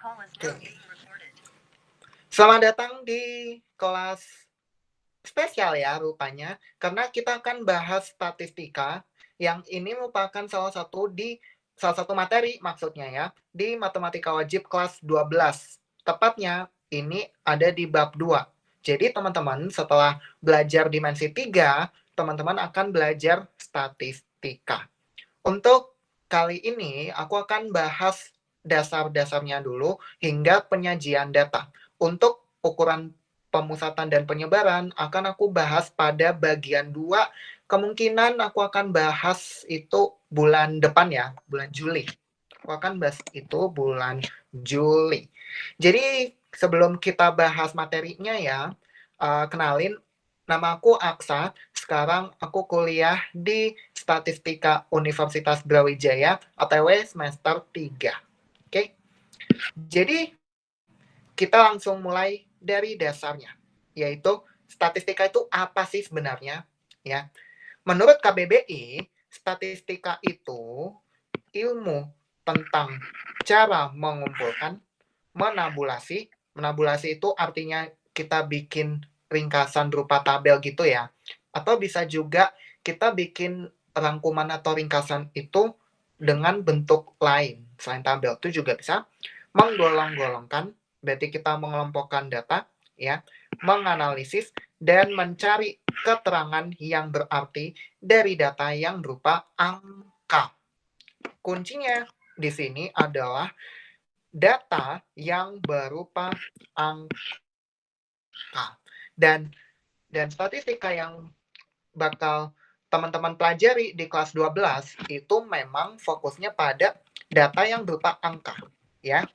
Oke. Selamat datang di kelas spesial ya rupanya, karena kita akan bahas statistika yang ini merupakan salah satu materi maksudnya ya, di matematika wajib kelas 12. Tepatnya ini ada di bab 2. Jadi teman-teman setelah belajar dimensi 3, teman-teman akan belajar statistika. Untuk kali ini aku akan bahas dasar-dasarnya dulu hingga penyajian data. Untuk ukuran pemusatan dan penyebaran akan aku bahas pada bagian 2. Kemungkinan aku akan bahas itu bulan depan ya, bulan Juli. Aku akan bahas itu bulan Juli. Jadi sebelum kita bahas materinya ya, kenalin, nama aku Aksa. Sekarang aku kuliah di Statistika Universitas Brawijaya, OTW semester 3. Oke. Jadi kita langsung mulai dari dasarnya, yaitu statistika itu apa sih sebenarnya? Ya. Menurut KBBI, statistika itu ilmu tentang cara mengumpulkan, menabulasi. Menabulasi itu artinya kita bikin ringkasan berupa tabel gitu ya. Atau bisa juga kita bikin rangkuman atau ringkasan itu dengan bentuk lain. Selain tabel itu juga bisa menggolong-golongkan, berarti kita mengelompokkan data, ya, menganalisis, dan mencari keterangan yang berarti dari data yang berupa angka. Kuncinya di sini adalah data yang berupa angka. Dan statistika yang bakal teman-teman pelajari di kelas 12 itu memang fokusnya pada data yang berupa angka, ya.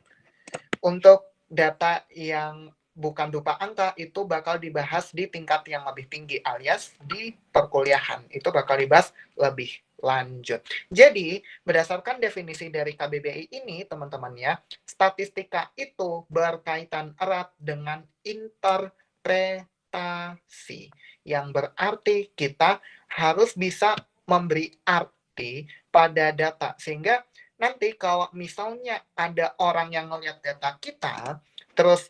Untuk data yang bukan berupa angka itu bakal dibahas di tingkat yang lebih tinggi alias di perkuliahan. Itu bakal dibahas lebih lanjut. Jadi, berdasarkan definisi dari KBBI ini, teman-teman ya, statistika itu berkaitan erat dengan interpretasi. Yang berarti kita harus bisa memberi arti pada data. Sehingga nanti kalau misalnya ada orang yang ngelihat data kita, terus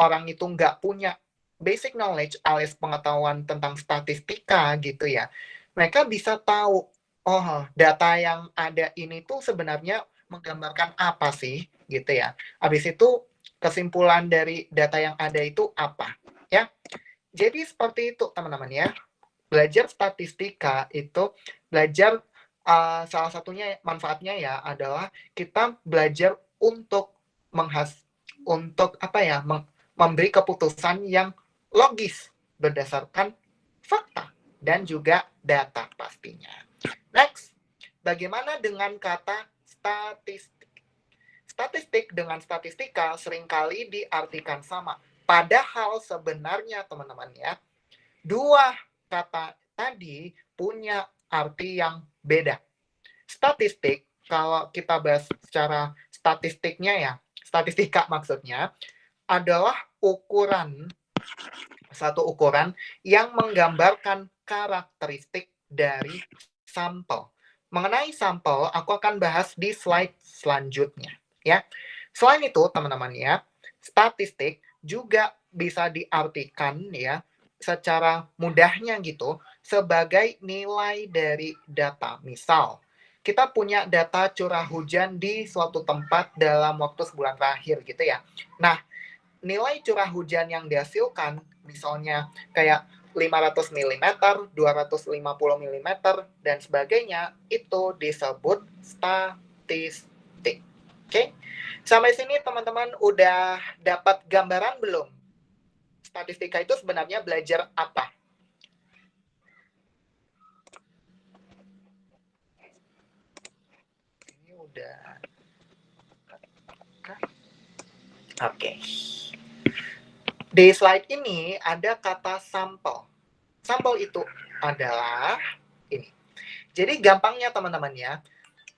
orang itu nggak punya basic knowledge alias pengetahuan tentang statistika gitu ya, mereka bisa tahu, oh data yang ada ini tuh sebenarnya menggambarkan apa sih gitu ya. Habis itu kesimpulan dari data yang ada itu apa ya. Jadi seperti itu teman-teman ya. Belajar statistika itu belajar salah satunya manfaatnya ya adalah kita belajar untuk memberi keputusan yang logis berdasarkan fakta dan juga data pastinya. Next, bagaimana dengan kata statistik? Statistik dengan statistika seringkali diartikan sama. Padahal sebenarnya teman-teman ya, dua kata tadi punya arti yang beda. Statistik, kalau kita bahas secara statistiknya ya, statistika maksudnya, adalah satu ukuran yang menggambarkan karakteristik dari sampel. Mengenai sampel, aku akan bahas di slide selanjutnya. Ya. Selain itu, teman-teman ya, statistik juga bisa diartikan ya secara mudahnya gitu sebagai nilai dari data. Misal, kita punya data curah hujan di suatu tempat dalam waktu sebulan terakhir gitu ya. Nah, nilai curah hujan yang dihasilkan misalnya kayak 500 mm, 250 mm, dan sebagainya, itu disebut statistik. Oke, sampai sini teman-teman udah dapat gambaran belum? Statistika itu sebenarnya belajar apa? Ini udah. Oke. Di slide ini ada kata sampel. Sampel itu adalah ini. Jadi gampangnya teman-teman ya,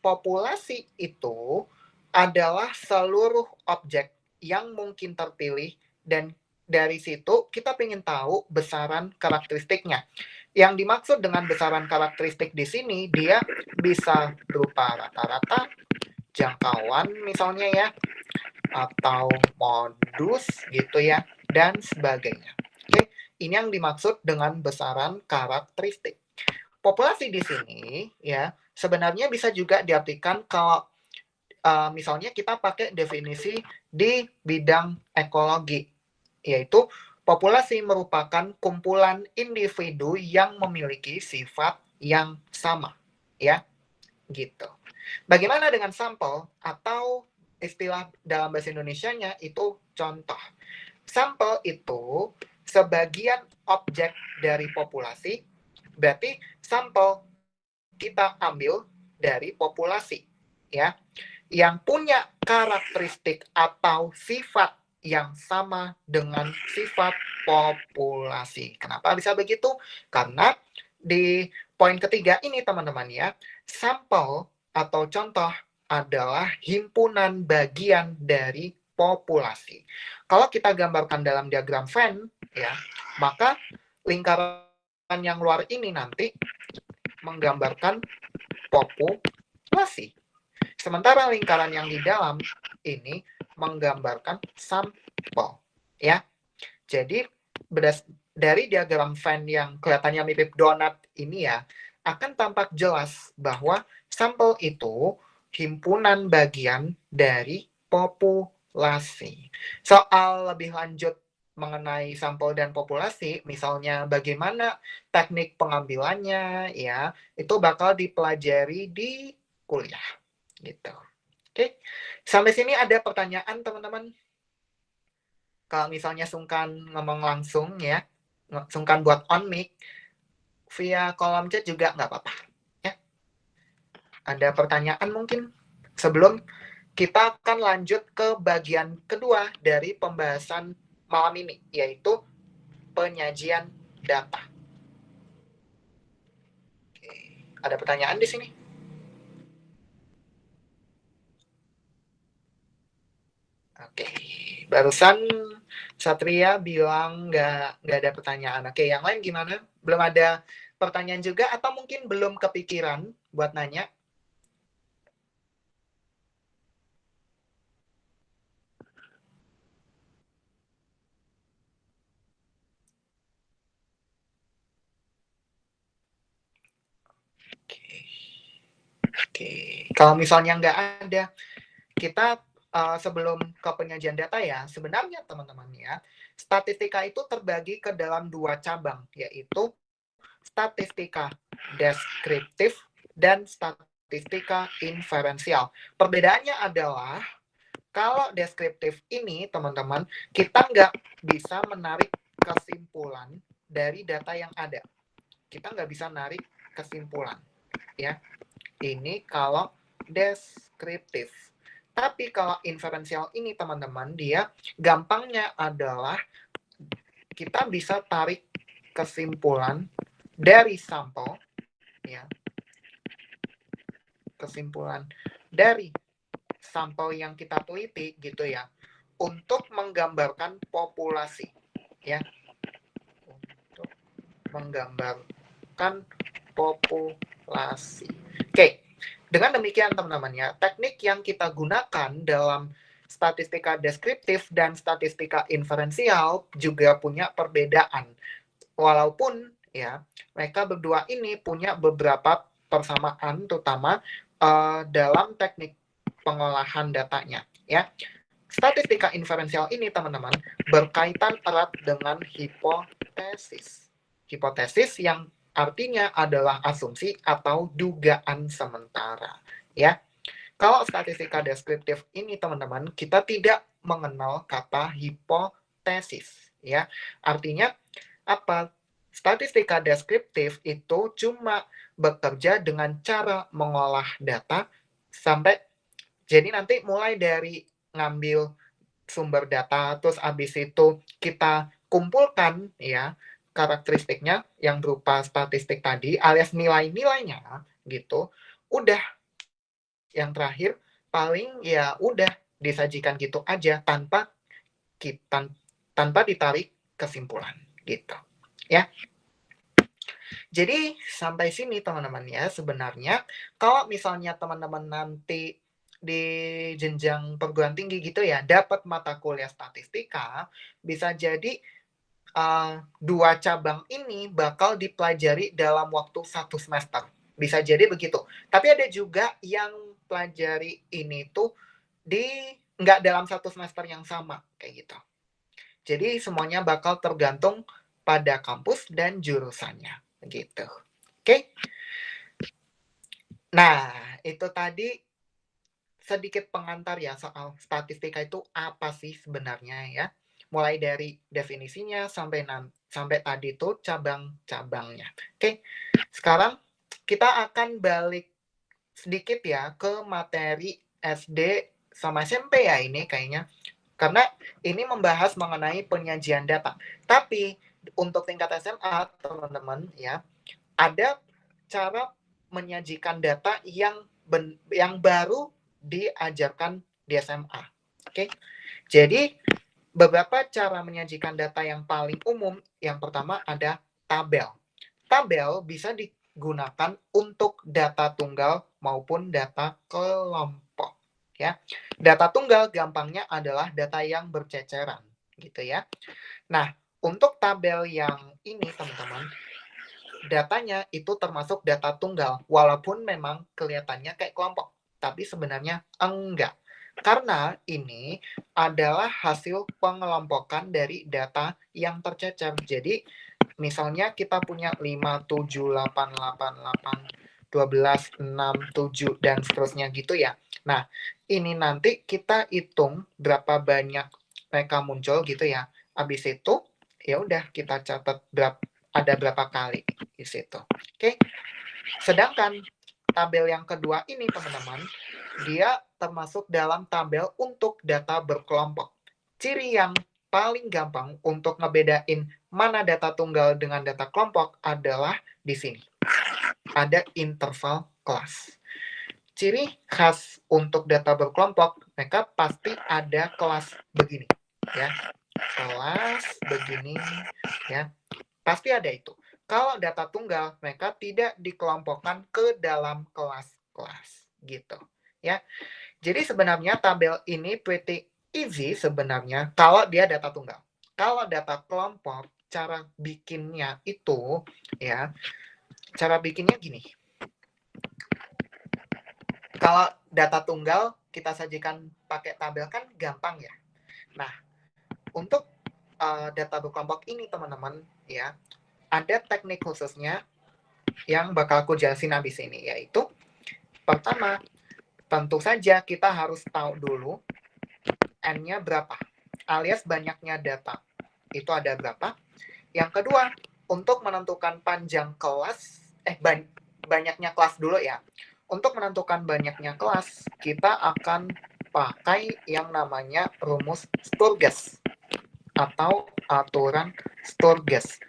populasi itu adalah seluruh objek yang mungkin terpilih dan dari situ kita ingin tahu besaran karakteristiknya. Yang dimaksud dengan besaran karakteristik di sini, dia bisa berupa rata-rata, jangkauan misalnya ya, atau modus gitu ya, dan sebagainya. Oke, ini yang dimaksud dengan besaran karakteristik. Populasi di sini ya sebenarnya bisa juga diartikan kalau misalnya kita pakai definisi di bidang ekologi, yaitu populasi merupakan kumpulan individu yang memiliki sifat yang sama, ya, gitu. Bagaimana dengan sampel atau istilah dalam bahasa Indonesianya itu contoh. Sampel itu sebagian objek dari populasi, berarti sampel kita ambil dari populasi, ya, yang punya karakteristik atau sifat yang sama dengan sifat populasi. Kenapa bisa begitu? Karena di poin ketiga ini teman-teman ya, sampel atau contoh adalah himpunan bagian dari populasi. Kalau kita gambarkan dalam diagram Venn ya, maka lingkaran yang luar ini nanti menggambarkan populasi. Sementara lingkaran yang di dalam ini menggambarkan sampel, ya. Jadi dari diagram Venn yang kelihatannya mirip donat ini ya, akan tampak jelas bahwa sampel itu himpunan bagian dari populasi. Soal lebih lanjut mengenai sampel dan populasi, misalnya bagaimana teknik pengambilannya, ya, itu bakal dipelajari di kuliah. Gitu. Oke, sampai sini ada pertanyaan teman-teman? Kalau misalnya sungkan ngomong langsung ya, sungkan buat on mic, via kolom chat juga nggak apa-apa. Ya. Ada pertanyaan mungkin? Sebelum kita akan lanjut ke bagian kedua dari pembahasan malam ini, yaitu penyajian data. Oke. Ada pertanyaan di sini? Oke, barusan Satria bilang nggak ada pertanyaan. Oke, yang lain gimana? Belum ada pertanyaan juga atau mungkin belum kepikiran buat nanya? Oke, oke. Kalau misalnya nggak ada, kita sebelum ke penyajian data ya, sebenarnya teman-teman ya, statistika itu terbagi ke dalam dua cabang, yaitu statistika deskriptif dan statistika inferensial. Perbedaannya adalah kalau deskriptif ini teman-teman, kita nggak bisa menarik kesimpulan dari data yang ada. Kita nggak bisa narik kesimpulan, ya. Ini kalau deskriptif. Tapi kalau inferensial ini teman-teman, dia gampangnya adalah kita bisa tarik kesimpulan dari sampel, ya, kesimpulan dari sampel yang kita teliti gitu ya, untuk menggambarkan populasi, ya, untuk menggambarkan populasi. Oke, dengan demikian teman-teman ya, teknik yang kita gunakan dalam statistika deskriptif dan statistika inferensial juga punya perbedaan. Walaupun ya, mereka berdua ini punya beberapa persamaan, terutama dalam teknik pengolahan datanya, ya. Statistika inferensial ini teman-teman berkaitan erat dengan hipotesis. Hipotesis yang artinya adalah asumsi atau dugaan sementara, ya. Kalau statistika deskriptif ini teman-teman, kita tidak mengenal kata hipotesis, ya. Artinya apa? Statistika deskriptif itu cuma bekerja dengan cara mengolah data sampai jadi nanti mulai dari ngambil sumber data terus habis itu kita kumpulkan ya karakteristiknya yang berupa statistik tadi alias nilai-nilainya gitu. Udah yang terakhir paling ya udah disajikan gitu aja tanpa kita tanpa ditarik kesimpulan gitu. Ya. Jadi sampai sini teman-teman ya sebenarnya kalau misalnya teman-teman nanti di jenjang perguruan tinggi gitu ya, dapat mata kuliah statistika, bisa jadi 2 cabang ini bakal dipelajari dalam waktu 1 semester. Bisa jadi begitu. Tapi ada juga yang pelajari ini tuh nggak dalam 1 semester yang sama, kayak gitu. Jadi semuanya bakal tergantung pada kampus dan jurusannya, gitu. Oke? Nah, itu tadi sedikit pengantar ya soal statistika itu apa sih sebenarnya ya. Mulai dari definisinya sampai tadi tuh cabang-cabangnya. Oke, sekarang kita akan balik sedikit ya ke materi SD sama SMP ya ini kayaknya. Karena ini membahas mengenai penyajian data. Tapi untuk tingkat SMA, teman-teman ya, ada cara menyajikan data yang baru diajarkan di SMA. Oke. Jadi beberapa cara menyajikan data yang paling umum, yang pertama ada tabel. Tabel bisa digunakan untuk data tunggal maupun data kelompok. Ya, data tunggal gampangnya adalah data yang berceceran, gitu ya. Nah, untuk tabel yang ini, teman-teman, datanya itu termasuk data tunggal, walaupun memang kelihatannya kayak kelompok, tapi sebenarnya enggak. Karena ini adalah hasil pengelompokan dari data yang tercecer. Jadi, misalnya kita punya 5, 7, 8, 8, 8, 12, 6, 7, dan seterusnya gitu ya. Nah, ini nanti kita hitung berapa banyak mereka muncul gitu ya. Habis itu, ya udah kita catat ada berapa kali di situ. Oke. Sedangkan tabel yang kedua ini, teman-teman, dia termasuk dalam tabel untuk data berkelompok. Ciri yang paling gampang untuk ngebedain mana data tunggal dengan data kelompok adalah di sini. Ada interval kelas. Ciri khas untuk data berkelompok, mereka pasti ada kelas begini, ya. Kelas begini, ya. Pasti ada itu. Kalau data tunggal, mereka tidak dikelompokkan ke dalam kelas-kelas, gitu, ya. Jadi sebenarnya tabel ini pretty easy sebenarnya kalau dia data tunggal. Kalau data kelompok, cara bikinnya itu, ya, cara bikinnya gini. Kalau data tunggal kita sajikan pakai tabel kan gampang ya. Nah, untuk data berkelompok ini, teman-teman, ya, ada teknik khususnya yang bakal aku jelasin habis ini, yaitu pertama, tentu saja kita harus tahu dulu N-nya berapa, alias banyaknya data. Itu ada berapa. Yang kedua, untuk menentukan panjang kelas, banyaknya kelas dulu ya. Untuk menentukan banyaknya kelas, kita akan pakai yang namanya rumus Sturges atau aturan Sturges.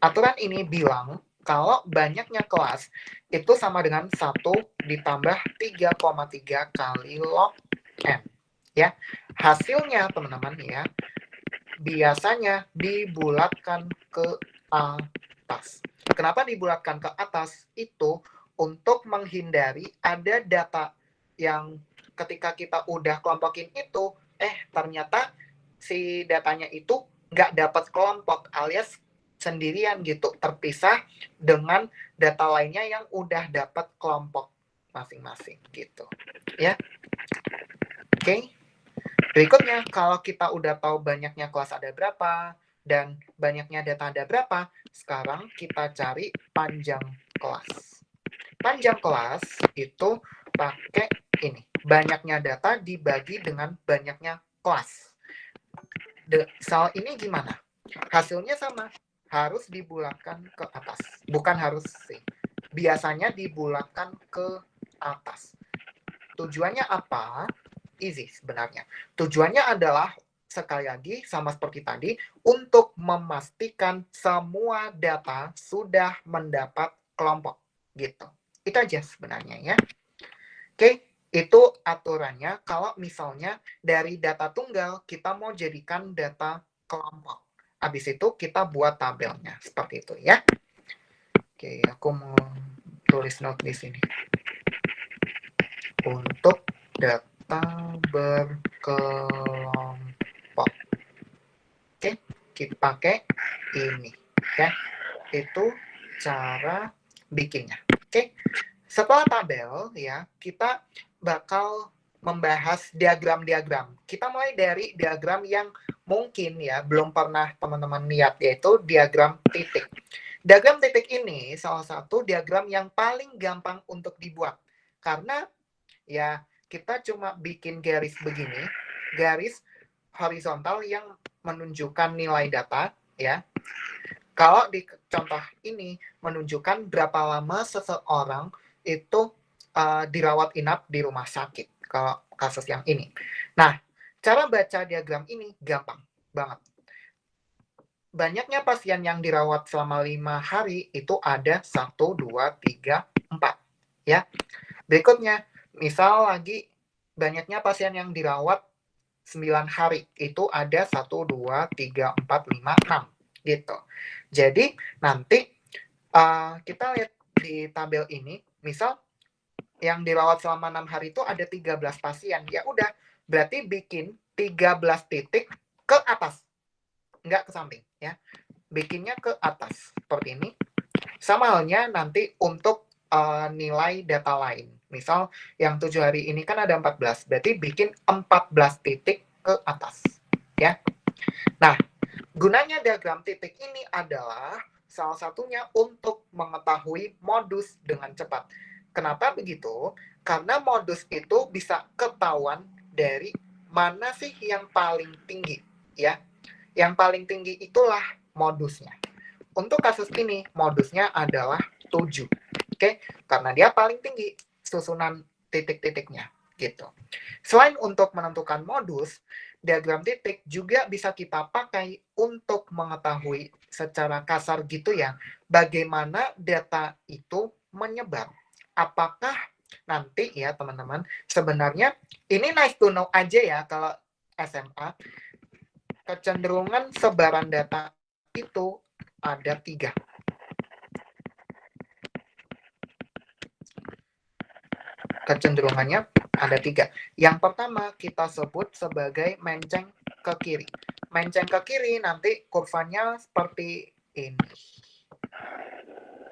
Aturan ini bilang kalau banyaknya kelas itu sama dengan 1 ditambah 3,3 kali log N. Ya, hasilnya teman-teman ya, biasanya dibulatkan ke atas. Kenapa dibulatkan ke atas? Itu untuk menghindari ada data yang ketika kita udah kelompokin itu, ternyata si datanya itu nggak dapat kelompok alias sendirian gitu, terpisah dengan data lainnya yang udah dapat kelompok masing-masing gitu. Ya. Oke. Berikutnya, kalau kita udah tahu banyaknya kelas ada berapa dan banyaknya data ada berapa, sekarang kita cari panjang kelas. Panjang kelas itu pakai ini, banyaknya data dibagi dengan banyaknya kelas. Soal ini gimana? Hasilnya sama, harus dibulatkan ke atas. Bukan harus sih, biasanya dibulatkan ke atas. Tujuannya apa? Easy sebenarnya. Tujuannya adalah sekali lagi sama seperti tadi untuk memastikan semua data sudah mendapat kelompok gitu. Itu aja sebenarnya ya. Oke, itu aturannya kalau misalnya dari data tunggal kita mau jadikan data kelompok. Habis itu kita buat tabelnya seperti itu ya. Oke, aku mau tulis note di sini. Untuk data berkelompok. Oke, kita pakai ini. Ya, itu cara bikinnya. Oke, setelah tabel ya, kita bakal membahas diagram-diagram. Kita mulai dari diagram yang mungkin ya belum pernah teman-teman lihat, yaitu diagram titik. Diagram titik ini salah satu diagram yang paling gampang untuk dibuat. Karena ya kita cuma bikin garis begini, garis horizontal yang menunjukkan nilai data ya. Kalau di contoh ini menunjukkan berapa lama seseorang itu dirawat inap di rumah sakit, kalau kasus yang ini. Nah, cara baca diagram ini gampang banget. Banyaknya pasien yang dirawat selama 5 hari itu ada 1, 2, 3, 4. Ya. Berikutnya, misal lagi banyaknya pasien yang dirawat 9 hari itu ada 1, 2, 3, 4, 5, 6 gitu. Jadi nanti kita lihat di tabel ini, misal yang dirawat selama 6 hari itu ada 13 pasien. Ya udah, berarti bikin 13 titik ke atas. Nggak ke samping ya. Bikinnya ke atas seperti ini. Sama halnya nanti untuk nilai data lain. Misal yang 7 hari ini kan ada 14, berarti bikin 14 titik ke atas ya. Nah, gunanya diagram titik ini adalah salah satunya untuk mengetahui modus dengan cepat. Kenapa begitu? Karena modus itu bisa ketahuan dari mana sih yang paling tinggi ya. Yang paling tinggi itulah modusnya. Untuk kasus ini modusnya adalah 7. Oke, karena dia paling tinggi susunan titik-titiknya gitu. Selain untuk menentukan modus, diagram titik juga bisa kita pakai untuk mengetahui secara kasar gitu ya, bagaimana data itu menyebar. Apakah nanti ya teman-teman, sebenarnya ini nice to know aja ya kalau SMA, kecenderungan sebaran data itu ada 3. Kecenderungannya ada 3. Yang pertama kita sebut sebagai menceng ke kiri. Menceng ke kiri nanti kurvanya seperti ini.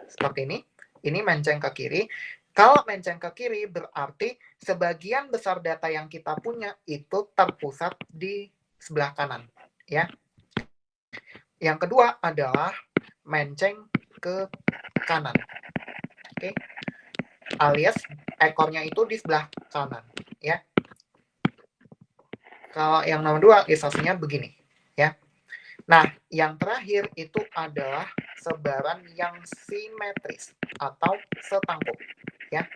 Seperti ini. Ini menceng ke kiri. Kalau menceng ke kiri berarti sebagian besar data yang kita punya itu terpusat di sebelah kanan. Ya. Yang kedua adalah menceng ke kanan. Oke. Alias ekornya itu di sebelah kanan ya. Kalau yang nomor 2 ilustrasinya begini ya. Nah, yang terakhir itu adalah sebaran yang simetris atau setangkup ya.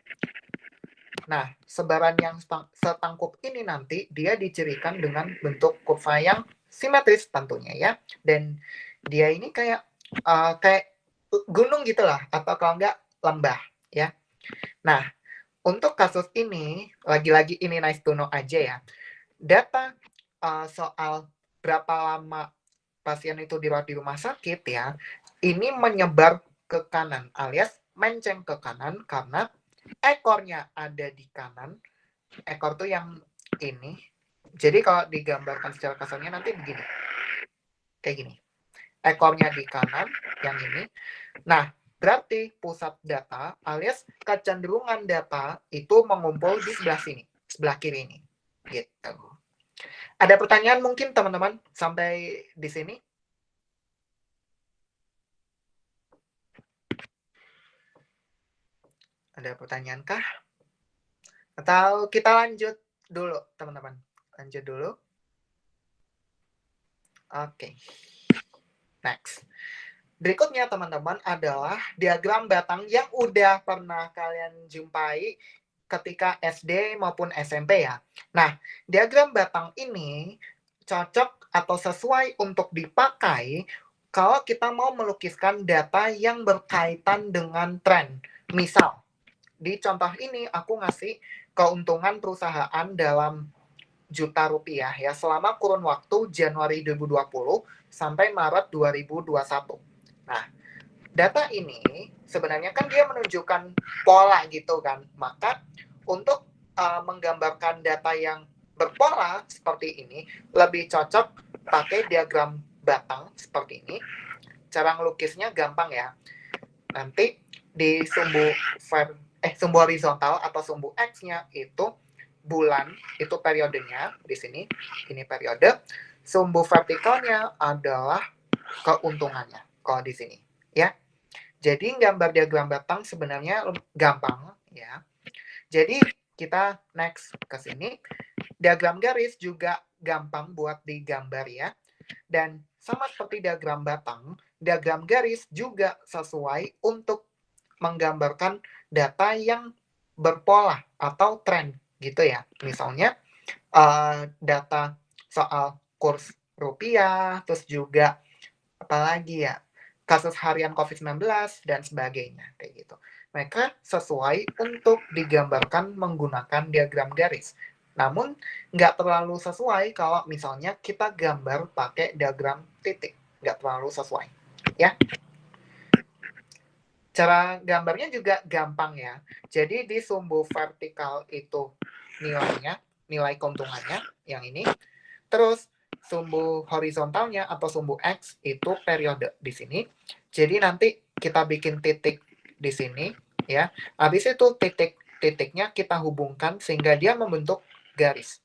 Nah, sebaran yang setangkup ini nanti dia dicirikan dengan bentuk kurva yang simetris tentunya ya. Dan dia ini kayak gunung gitulah, atau kalau enggak lembah ya. Nah, untuk kasus ini, lagi-lagi ini nice to know aja ya. Data soal berapa lama pasien itu dirawat di rumah sakit ya, ini menyebar ke kanan alias menceng ke kanan karena ekornya ada di kanan. Ekor tuh yang ini. Jadi kalau digambarkan secara kasarnya nanti begini. Kayak gini. Ekornya di kanan, yang ini. Nah, berarti pusat data alias kecenderungan data itu mengumpul di sebelah sini, sebelah kiri ini. Gitu. Ada pertanyaan mungkin teman-teman sampai di sini? Ada pertanyaan kah? Atau kita lanjut dulu, teman-teman? Lanjut dulu. Oke. Next. Berikutnya, teman-teman, adalah diagram batang yang udah pernah kalian jumpai ketika SD maupun SMP ya. Nah, diagram batang ini cocok atau sesuai untuk dipakai kalau kita mau melukiskan data yang berkaitan dengan tren. Misal, di contoh ini aku ngasih keuntungan perusahaan dalam juta rupiah ya selama kurun waktu Januari 2020 sampai Maret 2021. Nah, data ini sebenarnya kan dia menunjukkan pola gitu kan. Maka untuk menggambarkan data yang berpola seperti ini, lebih cocok pakai diagram batang seperti ini. Cara ngelukisnya gampang ya. Nanti di sumbu horizontal atau sumbu X-nya itu bulan, itu periodenya di sini. Ini periode. Sumbu vertikalnya adalah keuntungannya kalau di sini, ya. Jadi gambar diagram batang sebenarnya gampang, ya. Jadi kita next ke sini. Diagram garis juga gampang buat digambar ya. Dan sama seperti diagram batang, diagram garis juga sesuai untuk menggambarkan data yang berpola atau tren gitu ya. Misalnya data soal kurs rupiah, terus juga apalagi ya, kasus harian COVID-19 dan sebagainya kayak gitu. Mereka sesuai untuk digambarkan menggunakan diagram garis. Namun nggak terlalu sesuai kalau misalnya kita gambar pakai diagram titik, nggak terlalu sesuai, ya. Cara gambarnya juga gampang ya. Jadi di sumbu vertikal itu nilainya, nilai keuntungannya yang ini. Terus sumbu horizontalnya atau sumbu X itu periode di sini. Jadi nanti kita bikin titik di sini ya. Habis itu titiknya kita hubungkan sehingga dia membentuk garis.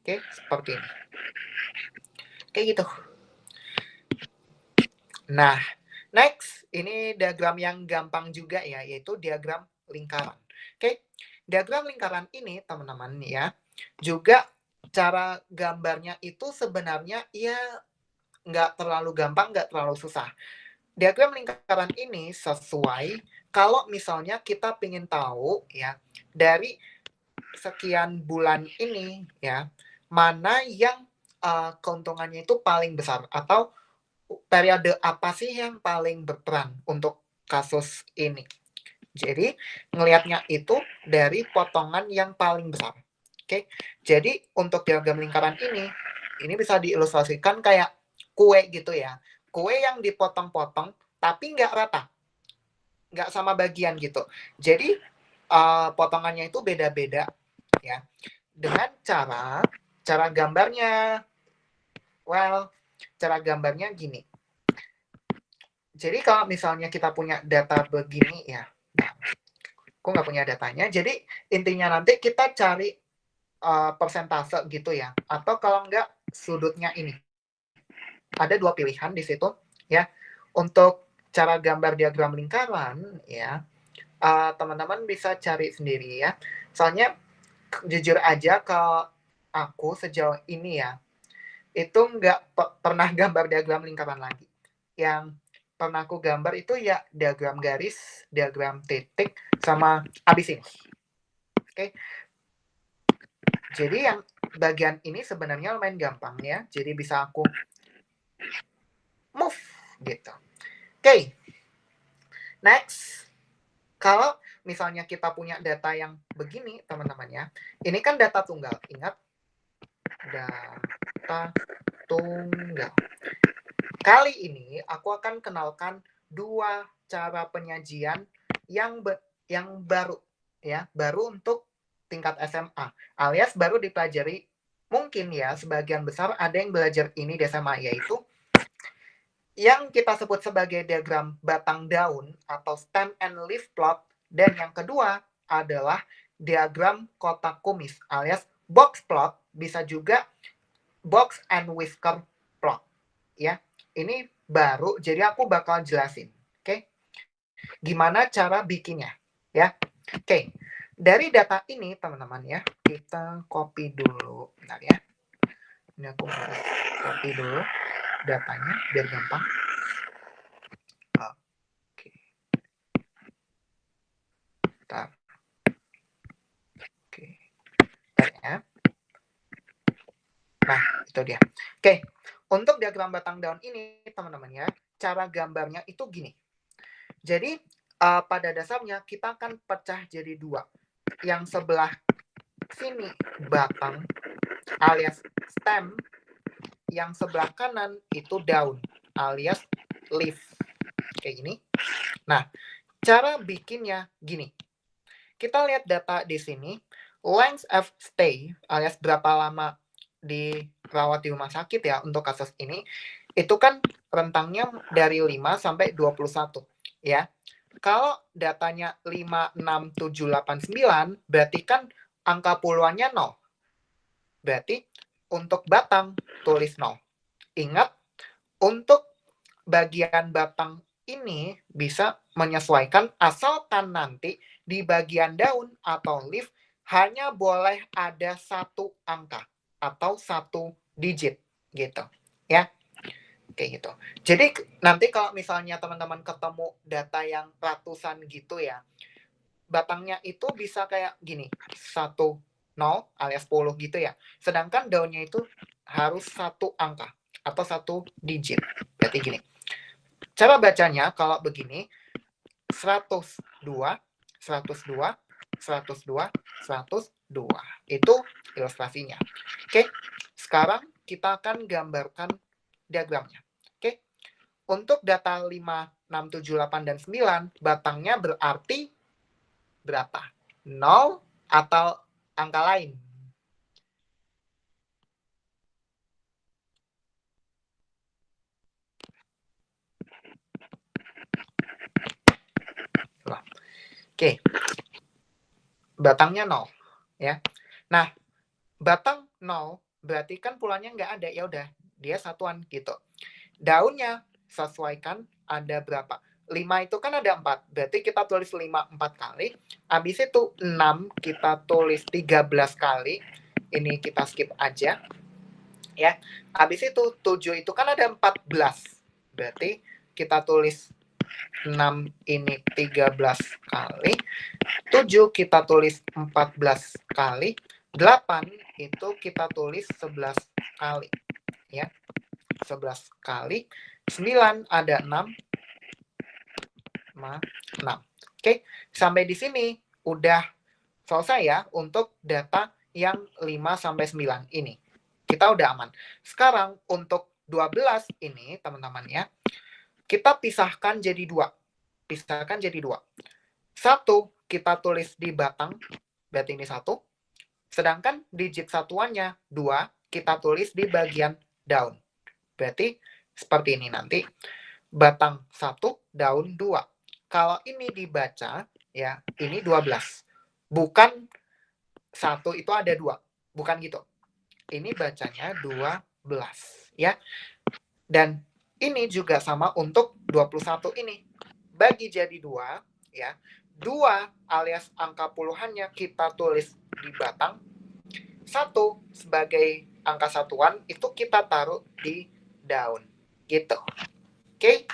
Oke, seperti ini. Kayak gitu. Nah, next, ini diagram yang gampang juga ya, yaitu diagram lingkaran. Oke, diagram lingkaran ini teman-teman ya, juga cara gambarnya itu sebenarnya ya nggak terlalu gampang, nggak terlalu susah. Diagram lingkaran ini sesuai kalau misalnya kita ingin tahu ya, dari sekian bulan ini ya, mana yang keuntungannya itu paling besar, atau periode apa sih yang paling berperan untuk kasus ini. Jadi ngelihatnya itu dari potongan yang paling besar. Oke, jadi untuk diagram lingkaran ini bisa diilustrasikan kayak kue gitu ya. Kue yang dipotong-potong tapi nggak rata, nggak sama bagian gitu. Jadi potongannya itu beda-beda ya. Dengan cara gambarnya, cara gambarnya gini. Jadi kalau misalnya kita punya data begini ya, nah, aku nggak punya datanya. Jadi intinya nanti kita cari persentase gitu ya, atau kalau nggak sudutnya ini. Ada dua pilihan di situ ya. Untuk cara gambar diagram lingkaran ya, teman-teman bisa cari sendiri ya. Soalnya jujur aja kalau aku sejauh ini ya, itu nggak pernah gambar diagram lingkaran lagi. Yang pernah aku gambar itu ya diagram garis, diagram titik, sama abis ini. Oke. Jadi yang bagian ini sebenarnya lumayan gampang ya. Jadi bisa aku move gitu. Oke. Next. Kalau misalnya kita punya data yang begini, teman-teman ya. Ini kan data tunggal. Ingat, data tunggal. Kali ini aku akan kenalkan dua cara penyajian yang baru ya, baru untuk tingkat SMA, alias baru dipelajari. Mungkin ya sebagian besar ada yang belajar ini di SMA, yaitu yang kita sebut sebagai diagram batang daun atau stem and leaf plot, dan yang kedua adalah diagram kotak kumis alias box plot, bisa juga box and whisker plot ya. Ini baru, jadi aku bakal jelasin, oke? Gimana cara bikinnya, ya? Oke, dari data ini teman-teman ya, kita copy dulu, bentar ya. Ini aku copy dulu datanya biar gampang. Oke, bentar. Oke, bentar ya. Nah, itu dia. Oke, untuk diagram batang daun ini teman-teman ya, cara gambarnya itu gini. Jadi pada dasarnya kita akan pecah jadi dua. Yang sebelah sini batang alias stem, yang sebelah kanan itu daun alias leaf. Kayak gini. Nah, cara bikinnya gini. Kita lihat data di sini. length of stay alias berapa lama dirawat di rumah sakit ya untuk kasus ini, itu kan rentangnya dari 5 sampai 21 ya. Kalau datanya 5, 6, 7, 8, 9, berarti kan angka puluhannya 0. Berarti untuk batang tulis 0. Ingat, untuk bagian batang ini bisa menyesuaikan asalkan nanti di bagian daun atau leaf hanya boleh ada satu angka atau satu digit gitu ya, kayak gitu. Jadi nanti kalau misalnya teman-teman ketemu data yang ratusan gitu ya, batangnya itu bisa kayak gini, 1, 0 alias 10 gitu ya, sedangkan daunnya itu harus satu angka atau satu digit. Berarti gini, cara bacanya kalau begini, 102, 102, 102, 102. Itu ilustrasinya. Oke, sekarang kita akan gambarkan diagramnya. Oke, untuk data 5, 6, 7, 8, dan 9, batangnya berarti berapa? 0 atau angka lain? Oke, batangnya 0 ya. Nah, batang 0 berarti kan pulangnya nggak ada, ya udah dia satuan gitu. Daunnya sesuaikan ada berapa? 5 itu kan ada 4, berarti kita tulis 5 4 kali. Habis itu 6 kita tulis 13 kali. Ini kita skip aja. Ya. Habis itu 7 itu kan ada 14. Berarti kita tulis 6 ini 13 kali. 7 kita tulis 14 kali. 8 itu kita tulis 11 kali. Ya. 11 kali. 9 ada 6. 6. Oke, sampai di sini udah selesai ya untuk data yang 5 sampai 9 ini. Kita udah aman. Sekarang untuk 12 ini, teman-teman ya, kita pisahkan jadi 2. Pisahkan jadi 2. 1 kita tulis di batang, berarti ini 1. Sedangkan digit satuannya 2 kita tulis di bagian daun. Berarti seperti ini nanti. Batang 1, daun 2. Kalau ini dibaca, ya, ini 12. Bukan 1 itu ada 2. Bukan gitu. Ini bacanya 12. Ya. Dan ini juga sama untuk 21 ini. Bagi jadi 2, ya. 2 alias angka puluhannya kita tulis di batang. 1 sebagai angka satuan itu kita taruh di daun. Gitu. Oke.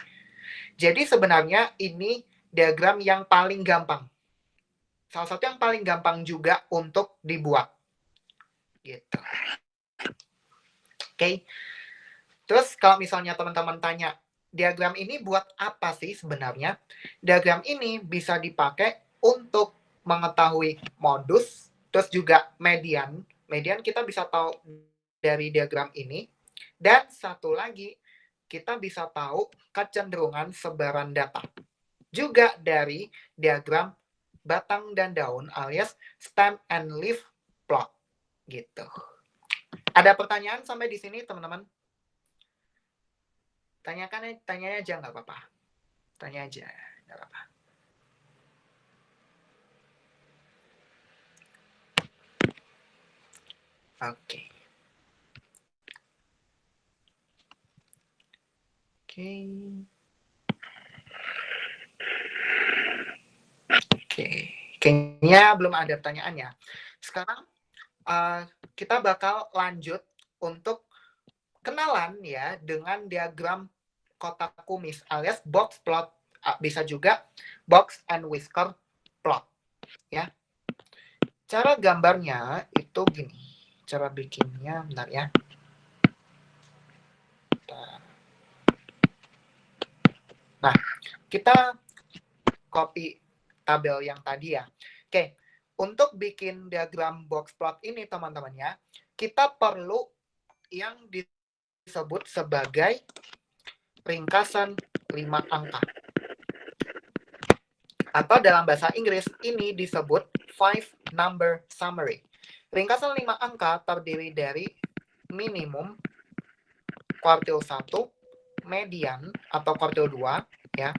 Jadi sebenarnya ini diagram yang paling gampang. Salah satu yang paling gampang juga untuk dibuat. Gitu. Oke. Terus kalau misalnya teman-teman tanya, diagram ini buat apa sih sebenarnya? Diagram ini bisa dipakai untuk mengetahui modus, terus juga median. Median kita bisa tahu dari diagram ini. Dan satu lagi, kita bisa tahu kecenderungan sebaran data. Juga dari diagram batang dan daun alias stem and leaf plot. Gitu. Ada pertanyaan sampai di sini, teman-teman? Tanya aja, nggak apa-apa. Tanya aja, nggak apa-apa. Oke. Oke. Kayaknya belum ada pertanyaan ya. Sekarang kita bakal lanjut untuk kenalan ya dengan diagram kotak kumis alias box plot, bisa juga box and whisker plot ya. Cara gambarnya itu gini. Cara bikinnya bentar ya. Nah, kita copy tabel yang tadi ya. Oke, untuk bikin diagram box plot ini teman-teman ya, kita perlu yang disebut sebagai ringkasan 5 angka. Atau dalam bahasa Inggris ini disebut 5-number summary. Ringkasan 5 angka terdiri dari minimum, kuartil 1, median atau kuartil 2, ya,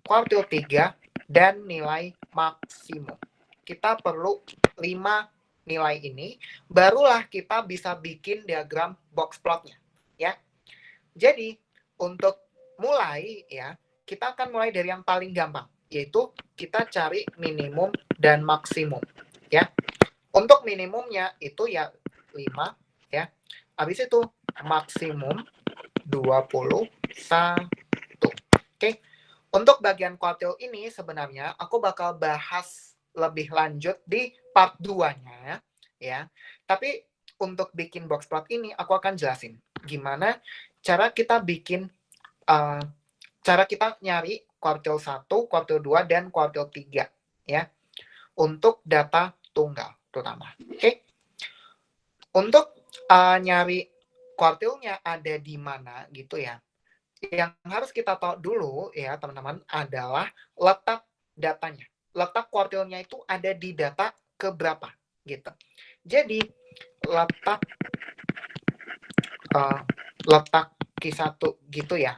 kuartil 3, dan nilai maksimum. Kita perlu 5 nilai ini, barulah kita bisa bikin diagram box plotnya, ya. Jadi, untuk mulai, ya, kita akan mulai dari yang paling gampang, yaitu kita cari minimum dan maksimum, ya. Untuk minimumnya itu ya 5, ya. Habis itu maksimum 21. Oke. Untuk bagian kuartil ini sebenarnya aku bakal bahas lebih lanjut di part 2-nya, ya. Tapi untuk bikin box plot ini aku akan jelasin gimana cara kita bikin cara kita nyari kuartil 1, kuartil 2, dan kuartil 3, ya. Untuk data tunggal terutama. Oke. Untuk nyari kuartilnya ada di mana gitu ya. Yang harus kita tahu dulu ya teman-teman adalah letak datanya. Letak kuartilnya itu ada di data keberapa gitu. Jadi letak Q1 gitu ya.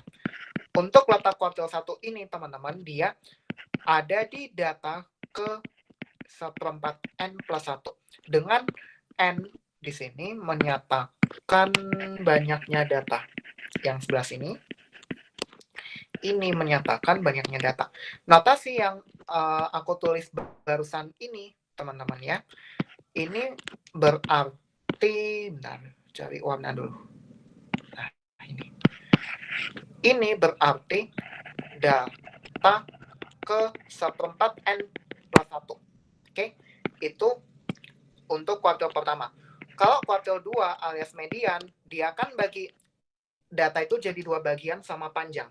Untuk letak kuartil 1 ini teman-teman dia ada di data ke 1/4 N plus 1. Dengan N di sini menyatakan banyaknya data. Yang sebelah sini ini menyatakan banyaknya data. Notasi yang aku tulis barusan ini, teman-teman ya, ini berarti, bentar, cari warna dulu. Nah, ini berarti data ke 1/4 N plus 1. Oke, itu untuk kuartil pertama. Kalau kuartil 2 alias median, dia akan bagi data itu jadi 2 bagian sama panjang.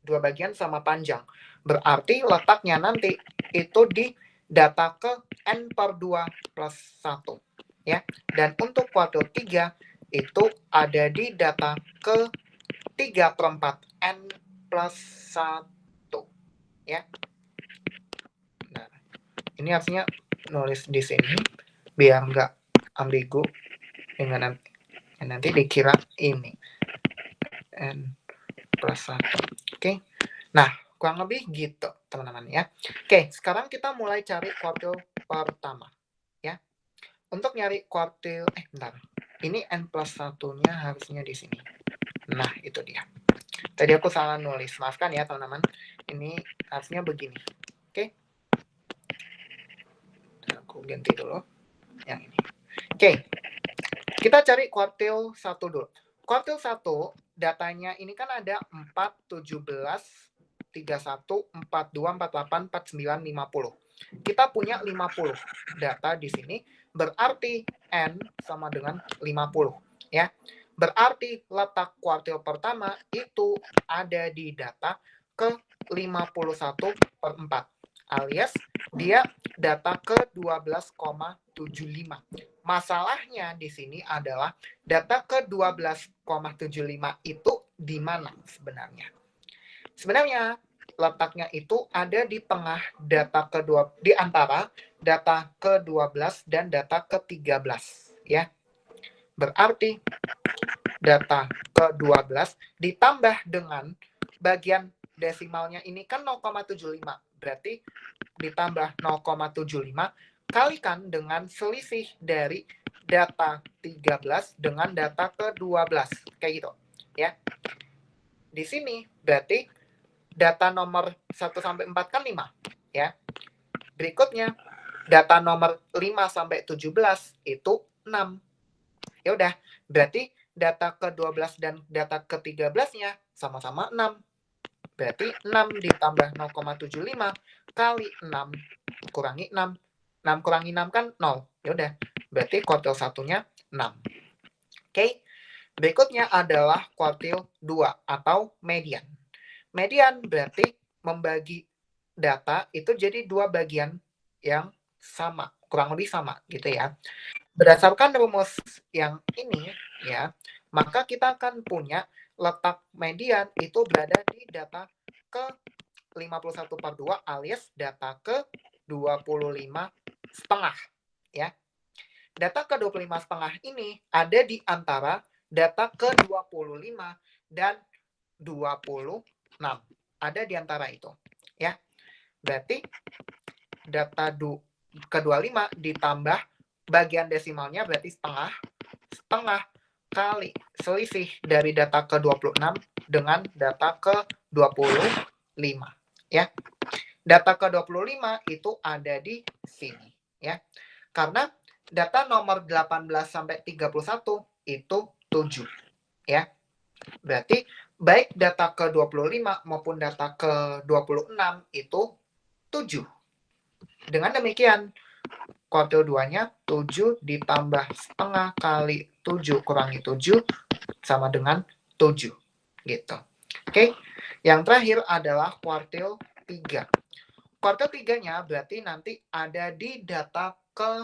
2 bagian sama panjang. Berarti letaknya nanti itu di data ke N per 2 plus 1. Ya. Dan untuk kuartil 3 itu ada di data ke 3/4 N plus 1. Ya. Nah, ini harusnya nulis di sini biar nggak ambigu dengan nanti dikira ini N plus 1. Oke. Nah, kurang lebih gitu, teman-teman ya. Oke, sekarang kita mulai cari kuartil pertama, ya. Untuk nyari kuartil, bentar. Ini N plus 1-nya harusnya di sini. Nah, itu dia. Tadi aku salah nulis. Maafkan ya, teman-teman. Ini harusnya begini. Oke. Aku ganti dulu yang ini. Oke. Kita cari kuartil 1 dulu. Kuartil 1, datanya ini kan ada 4, 17, 31, 42, 48, 49, 50. Kita punya 50 data di sini, berarti N sama dengan 50. Ya. Berarti letak kuartil pertama itu ada di data ke 51/4. Alias dia data ke 12,75. Masalahnya di sini adalah data ke 12,75 itu di mana sebenarnya? Sebenarnya letaknya itu ada di tengah data kedua, di antara data ke-12 dan data ke-13 ya. Berarti data ke-12 ditambah dengan bagian desimalnya ini kan 0,75. Berarti ditambah 0,75 kalikan dengan selisih dari data 13 dengan data ke-12. Kayak gitu. Ya. Di sini berarti data nomor 1 sampai 4 kan 5, ya. Berikutnya data nomor 5 sampai 17 itu 6. Ya udah, berarti data ke-12 dan data ke-13-nya sama-sama 6. Berarti 6 ditambah 0,75 kali 6 kurangi 6. 6 kurangi 6 kan 0. Ya udah, berarti kuartil 1-nya 6. Oke. Berikutnya adalah kuartil 2 atau median. Median berarti membagi data itu jadi 2 bagian yang sama, kurang lebih sama gitu ya. Berdasarkan rumus yang ini ya, maka kita akan punya letak median itu berada di data ke 51/2 alias data ke 25,5 ya. Data ke 25,5 ini ada di antara data ke 25 dan 26. Ada di antara itu ya. Berarti data ke 25 ditambah bagian desimalnya berarti setengah. Setengah kali selisih dari data ke 26 dengan data ke 25 ya. Data ke 25 itu ada di sini ya. Karena data nomor 18 sampai 31 itu 7 ya. Berarti baik data ke 25 maupun data ke 26 itu 7. Dengan demikian kuartil 2-nya 7 ditambah setengah kali 7 kurangi 7 sama dengan 7 gitu. Oke. Yang terakhir adalah kuartil 3. Kuartil 3-nya berarti nanti ada di data ke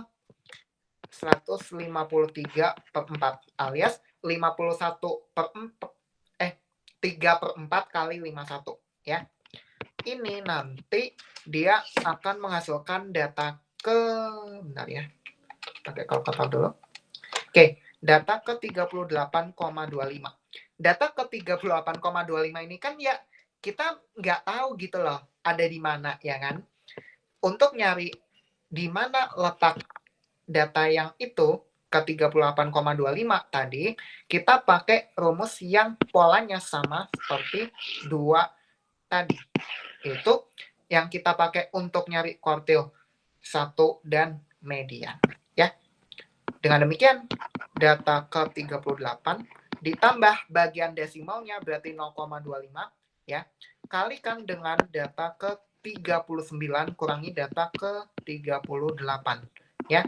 153/4 alias 3/4 kali 51 ya. Ini nanti dia akan menghasilkan data ke, bentar ya, pakai kalkulator dulu. Oke, data ke 38,25. Data ke 38,25 ini kan ya kita nggak tahu gitu loh ada di mana ya kan. Untuk nyari di mana letak data yang itu ke 38,25 tadi, kita pakai rumus yang polanya sama seperti 2 tadi. Itu yang kita pakai untuk nyari kuartil 1 dan median ya. Dengan demikian data ke 38 ditambah bagian desimalnya berarti 0,25 ya. Kalikan dengan data ke 39 kurangi data ke 38 ya.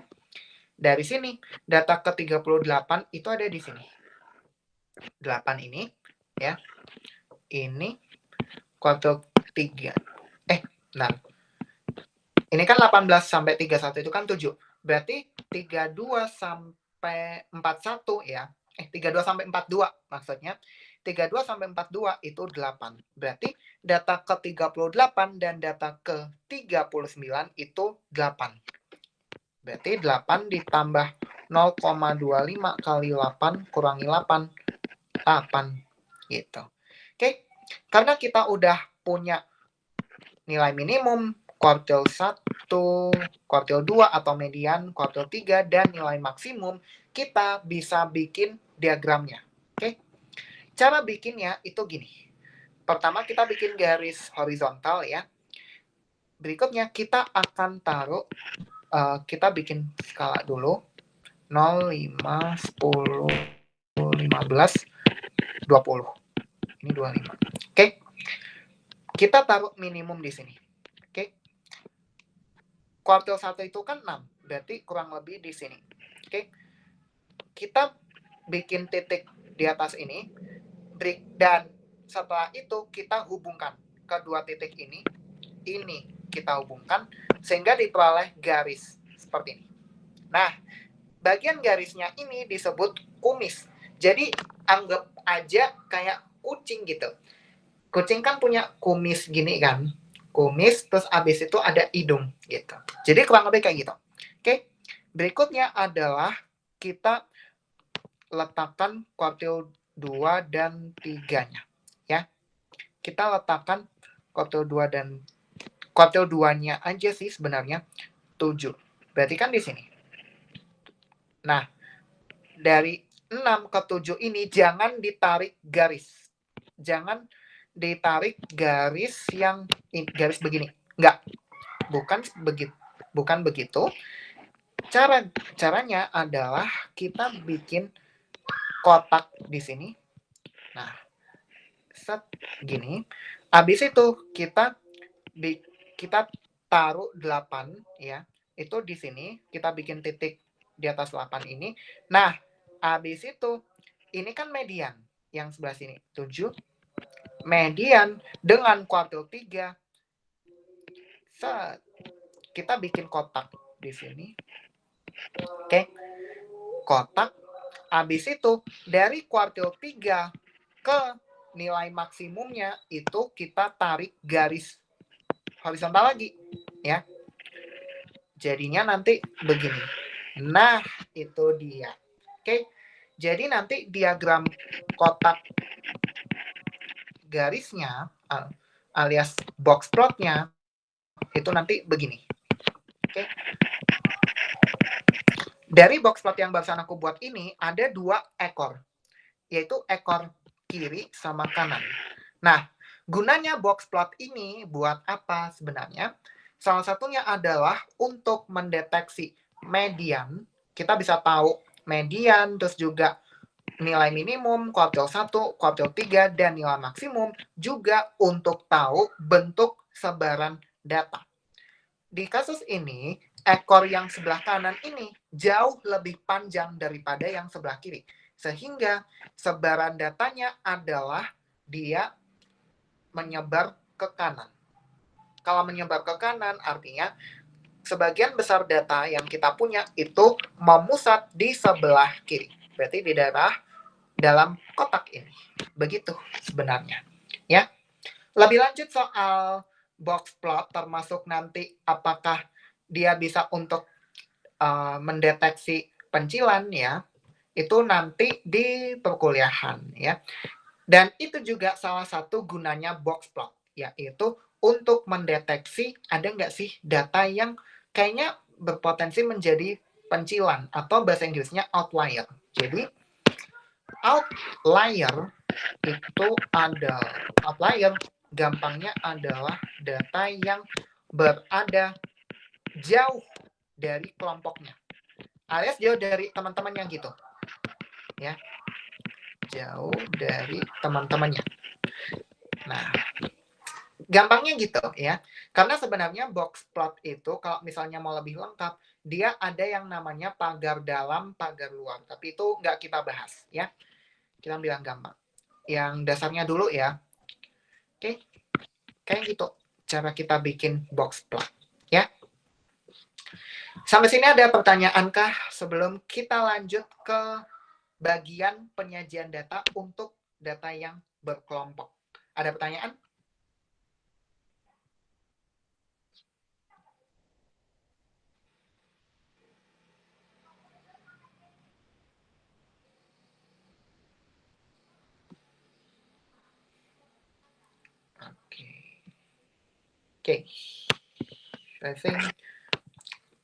Dari sini data ke 38 itu ada di sini. 8 ini ya. Ini kuartil 3. Nah. Ini kan 18 sampai 31 itu kan 7. Berarti 32 sampai 41 ya. 32 sampai 42 maksudnya. 32 sampai 42 itu 8. Berarti data ke 38 dan data ke 39 itu 8. Berarti 8 ditambah 0,25 kali 8 kurangi 8. 8 gitu. Oke. Karena kita udah punya nilai minimum, kuartil 1, kuartil 2 atau median, kuartil 3, dan nilai maksimum, kita bisa bikin diagramnya. Oke. Cara bikinnya itu gini. Pertama kita bikin garis horizontal ya. Berikutnya kita akan taruh, kita bikin skala dulu. 0, 5, 10, 15, 20. Ini 25. Oke. Kita taruh minimum di sini. Oke. Kuartil 1 itu kan 6. Berarti kurang lebih di sini. Oke. Kita bikin titik di atas ini. Dan setelah itu kita hubungkan kedua titik ini. Ini kita hubungkan sehingga diperoleh garis seperti ini. Nah, bagian garisnya ini disebut kumis. Jadi anggap aja kayak kucing gitu. Kucing kan punya kumis gini kan. Kumis, terus abis itu ada hidung gitu. Jadi kurang lebih kayak gitu. Oke. Berikutnya adalah kita letakkan kuartil 2 dan 3-nya. Ya. Kita letakkan kuartil 2 dan kuartil 2-nya aja sih sebenarnya 7. Berarti kan di sini. Nah, dari 6 ke 7 ini jangan ditarik garis. Jangan ditarik garis yang garis begini. Enggak. Bukan begitu. Caranya adalah kita bikin kotak di sini. Nah, set gini. Habis itu kita taruh 8 ya. Itu di sini kita bikin titik di atas 8 ini. Nah, habis itu ini kan median yang sebelah sini 7. Median dengan kuartil 3. Set. Kita bikin kotak di sini. Oke. Kotak. Habis itu dari kuartil 3 ke nilai maksimumnya itu kita tarik garis horizontal lagi ya. Jadinya nanti begini. Nah, itu dia. Oke. Jadi nanti diagram kotak garisnya alias box plotnya itu nanti begini. Oke. Dari box plot yang barusan aku buat ini ada 2 ekor, yaitu ekor kiri sama kanan. Nah, gunanya box plot ini buat apa sebenarnya? Salah satunya adalah untuk mendeteksi median. Kita bisa tahu median, terus juga nilai minimum, kuartil 1, kuartil 3, dan nilai maksimum, juga untuk tahu bentuk sebaran data. Di kasus ini, ekor yang sebelah kanan ini jauh lebih panjang daripada yang sebelah kiri. Sehingga sebaran datanya adalah dia menyebar ke kanan. Kalau menyebar ke kanan artinya sebagian besar data yang kita punya itu memusat di sebelah kiri. Berarti di dalam kotak ini. Begitu sebenarnya. Ya. Lebih lanjut soal box plot termasuk nanti apakah dia bisa untuk mendeteksi pencilan ya. Itu nanti di perkuliahan ya. Dan itu juga salah satu gunanya box plot, yaitu untuk mendeteksi ada nggak sih data yang kayaknya berpotensi menjadi pencilan atau bahasa Inggrisnya outlier. Jadi outlier itu adalah outlier gampangnya adalah data yang berada jauh dari kelompoknya alias jauh dari teman-temannya gitu ya, jauh dari teman-temannya. Nah, gampangnya gitu ya, karena sebenarnya box plot itu kalau misalnya mau lebih lengkap dia ada yang namanya pagar dalam, pagar luar, tapi itu nggak kita bahas ya, kita bilang gampang yang dasarnya dulu ya. Oke, kayak gitu cara kita bikin box plot ya. Sampai sini ada pertanyaan kah sebelum kita lanjut ke bagian penyajian data untuk data yang berkelompok? Ada pertanyaan? Oke. I think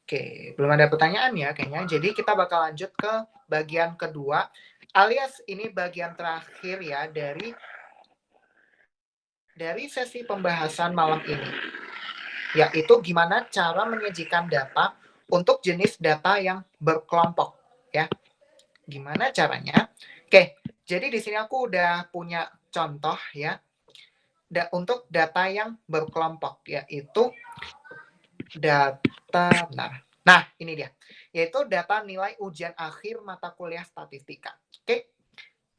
Oke, belum ada pertanyaan ya kayaknya. Jadi kita bakal lanjut ke bagian kedua, alias ini bagian terakhir ya dari sesi pembahasan malam ini. Yaitu gimana cara menyajikan data untuk jenis data yang berkelompok ya. Gimana caranya? Oke, jadi di sini aku udah punya contoh ya. Untuk data yang berkelompok yaitu data Nah, ini dia. Yaitu data nilai ujian akhir mata kuliah statistika. Oke.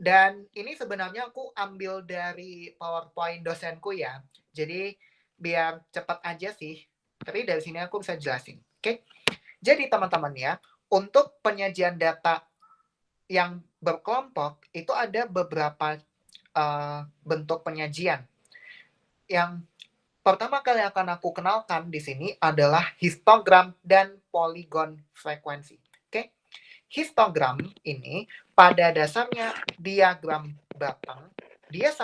Dan ini sebenarnya aku ambil dari PowerPoint dosenku ya. Jadi biar cepat aja sih. Tapi dari sini aku bisa jelasin. Oke. Jadi teman-teman ya, untuk penyajian data yang berkelompok itu ada beberapa bentuk penyajian. Yang pertama kali akan aku kenalkan di sini adalah histogram dan polygon frekuensi. Oke. Histogram ini pada dasarnya diagram batang. Dia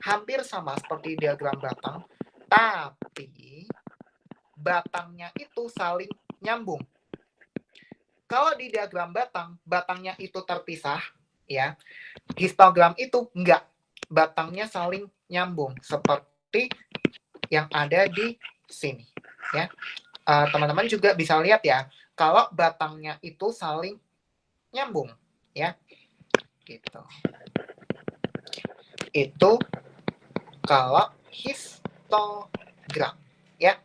hampir sama seperti diagram batang, tapi batangnya itu saling nyambung. Kalau di diagram batang, batangnya itu terpisah, ya. Histogram itu enggak. Batangnya saling nyambung seperti yang ada di sini ya. Teman-teman juga bisa lihat ya, kalau batangnya itu saling nyambung ya. Gitu. Itu kalau histogram ya.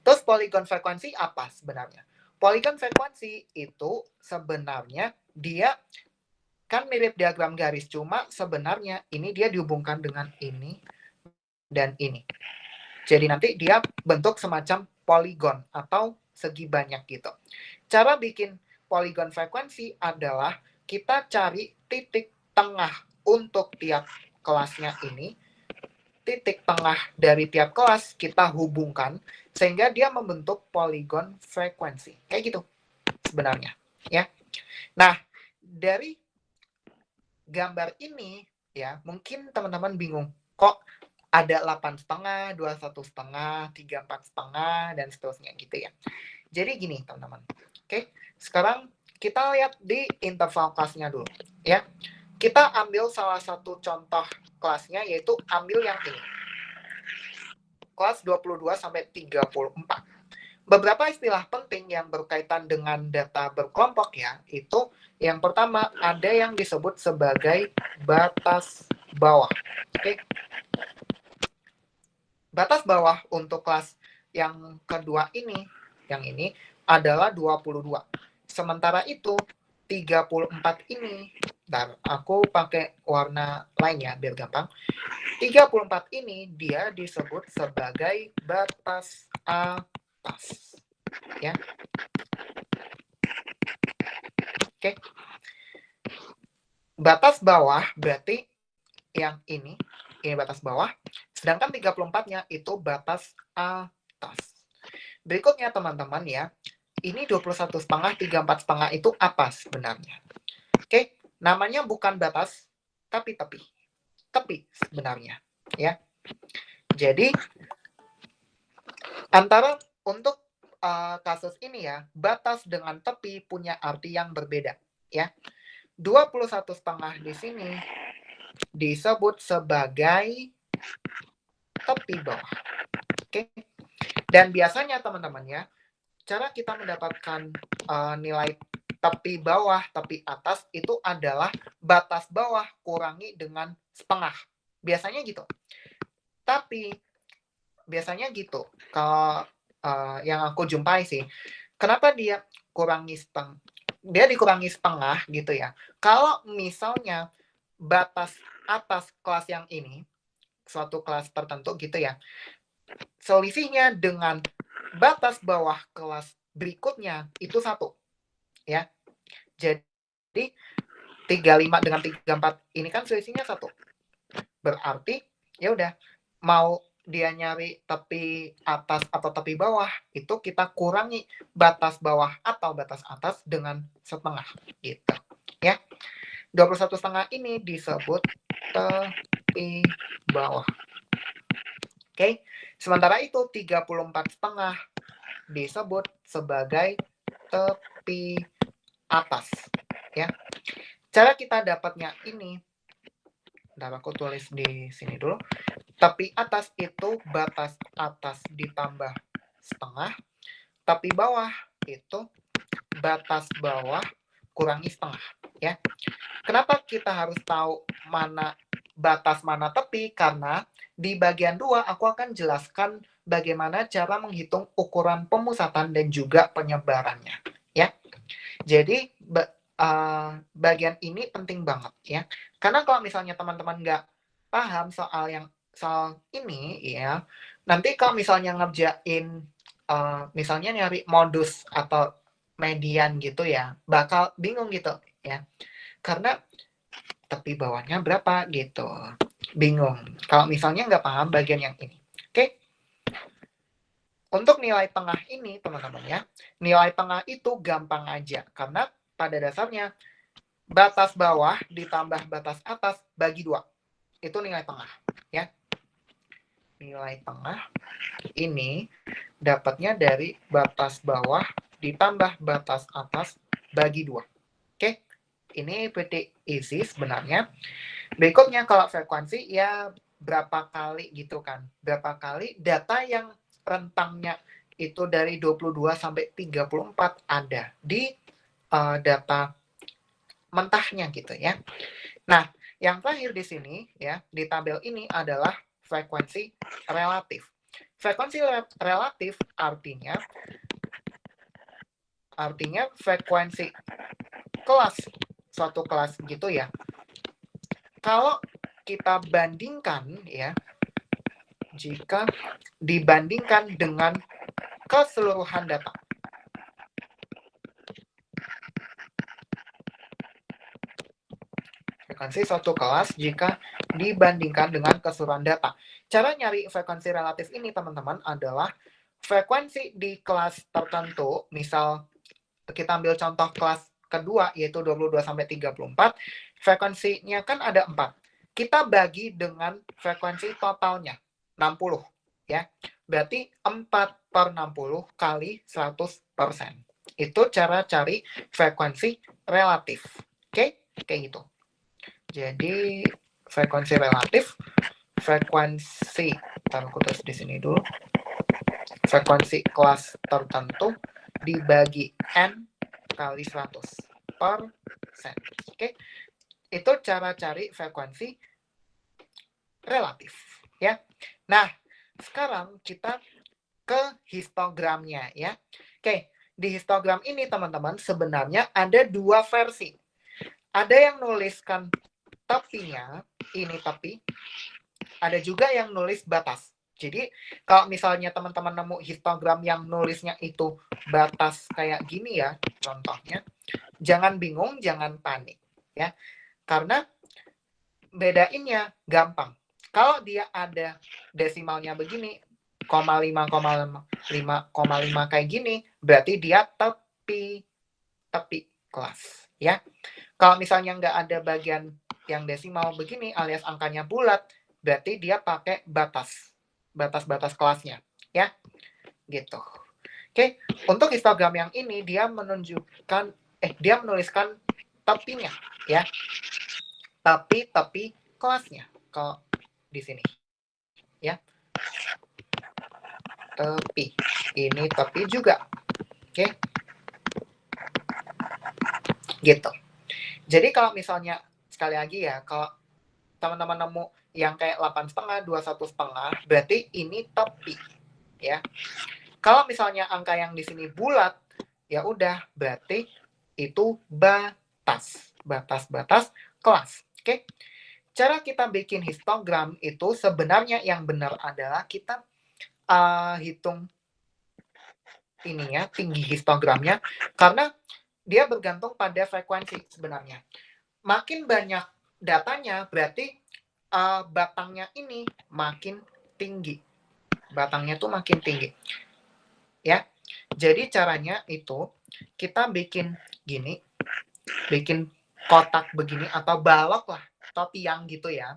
Terus polygon frekuensi apa sebenarnya? Polygon frekuensi itu sebenarnya dia kan mirip diagram garis, cuma sebenarnya ini dia dihubungkan dengan ini dan ini. Jadi nanti dia bentuk semacam poligon atau segi banyak gitu. Cara bikin poligon frekuensi adalah kita cari titik tengah untuk tiap kelasnya ini. titik tengah dari tiap kelas kita hubungkan sehingga dia membentuk poligon frekuensi. Kayak gitu sebenarnya, ya. Nah, dari gambar ini ya, mungkin teman-teman bingung, kok ada 8,5, 21,5, 34,5 dan seterusnya gitu ya. Jadi gini, teman-teman. Oke, sekarang kita lihat di interval kelasnya dulu ya. Kita ambil salah satu contoh kelasnya, yaitu ambil yang ini. Kelas 22 sampai 34. Beberapa istilah penting yang berkaitan dengan data berkelompok ya, itu yang pertama ada yang disebut sebagai batas bawah. Oke. Batas bawah untuk kelas yang kedua ini, yang ini adalah 22. Sementara itu 34 ini, dan aku pakai warna lain ya biar gampang. 34 ini dia disebut sebagai batas atas. Ya. Oke. Batas bawah berarti yang ini batas bawah, sedangkan 34-nya itu batas atas. Berikutnya teman-teman ya, ini 21,5, 34,5 itu apa sebenarnya? Oke, namanya bukan batas, tapi tepi. Tepi sebenarnya, ya. Jadi, antara untuk kasus ini ya, batas dengan tepi punya arti yang berbeda, ya. 21,5 di sini disebut sebagai tepi bawah. Oke. Dan biasanya teman-teman ya, cara kita mendapatkan nilai tepi bawah, tepi atas itu adalah batas bawah kurangi dengan setengah. Biasanya gitu. Tapi biasanya gitu. Kalau yang aku jumpai sih, kenapa dia kurangi setengah? Dia dikurangi setengah gitu ya. Kalau misalnya batas atas kelas yang ini, suatu kelas tertentu gitu ya, selisihnya dengan batas bawah kelas berikutnya itu 1. Ya. Jadi 35 dengan 34 ini kan selisihnya 1. Berarti ya udah, mau dia nyari tepi atas atau tepi bawah, itu kita kurangi batas bawah atau batas atas dengan setengah gitu. Ya. 21,5 ini disebut tepi bawah. Oke. Sementara itu 34,5 disebut sebagai tepi atas, ya. Cara kita dapatnya ini, bentar aku tulis di sini dulu. Tepi atas itu batas atas ditambah setengah, tepi bawah itu batas bawah kurangi setengah, ya. Kenapa kita harus tahu mana batas mana tepi? Karena di bagian 2 aku akan jelaskan bagaimana cara menghitung ukuran pemusatan dan juga penyebarannya, ya. Jadi bagian ini penting banget ya. Karena kalau misalnya teman-teman nggak paham soal ini ya, nanti kalau misalnya ngerjain misalnya nyari modus atau median gitu ya, bakal bingung gitu ya. Karena tepi bawahnya berapa gitu. Bingung. Kalau misalnya nggak paham bagian yang ini. Oke. Untuk nilai tengah ini, teman-teman ya, nilai tengah itu gampang aja. Karena pada dasarnya, batas bawah ditambah batas atas bagi 2. Itu nilai tengah. Ya. Nilai tengah ini dapatnya dari batas bawah ditambah batas atas bagi 2. Oke. Ini pretty easy sebenarnya. Berikutnya kalau frekuensi ya berapa kali gitu kan. Berapa kali data yang rentangnya itu dari 22 sampai 34 ada di data mentahnya gitu ya. Nah, yang terakhir di sini ya, di tabel ini adalah frekuensi relatif. Frekuensi relatif artinya frekuensi kelas, suatu kelas gitu ya. Kalau kita bandingkan ya, jika dibandingkan dengan keseluruhan data. Frekuensi suatu kelas jika dibandingkan dengan keseluruhan data. Cara nyari frekuensi relatif ini, teman-teman, adalah frekuensi di kelas tertentu, misal kita ambil contoh kelas kedua, yaitu 22-34, frekuensinya kan ada 4. Kita bagi dengan frekuensi totalnya, 60. Ya. Berarti 4/60 kali 100%. Itu cara cari frekuensi relatif. Oke? Kayak gitu. Jadi, frekuensi relatif, frekuensi, taruh tulis di sini dulu, frekuensi kelas tertentu dibagi N kali 100%. Oke, itu cara cari frekuensi relatif. Ya. Nah, sekarang kita ke histogramnya ya. Oke, di histogram ini teman-teman sebenarnya ada 2 versi. Ada yang nuliskan tepinya, ini tepi. Ada juga yang nulis batas. Jadi, kalau misalnya teman-teman nemu histogram yang nulisnya itu batas kayak gini ya, contohnya, jangan bingung, jangan panik. Ya, karena bedainnya gampang. Kalau dia ada desimalnya begini, 0,5 kayak gini, berarti dia tepi kelas. Ya, kalau misalnya nggak ada bagian yang desimal begini alias angkanya bulat, berarti dia pakai batas kelasnya, ya, gitu. Oke, untuk histogram yang ini dia menunjukkan, dia menuliskan tepinya, ya, tepi kelasnya, kalau di sini, ya, tepi, ini tepi juga, oke, gitu. Jadi kalau misalnya sekali lagi ya, kalau teman-teman nemu yang kayak 8,5, 21,5, berarti ini tepi, ya. Kalau misalnya angka yang di sini bulat, ya udah, berarti itu batas kelas. Oke. Cara kita bikin histogram itu sebenarnya yang benar adalah kita hitung ininya, tinggi histogramnya, karena dia bergantung pada frekuensi sebenarnya. Makin banyak datanya, berarti batangnya ini makin tinggi. Batangnya tuh makin tinggi. Ya. Jadi caranya itu kita bikin gini, bikin kotak begini atau balok lah, atau tiang gitu ya.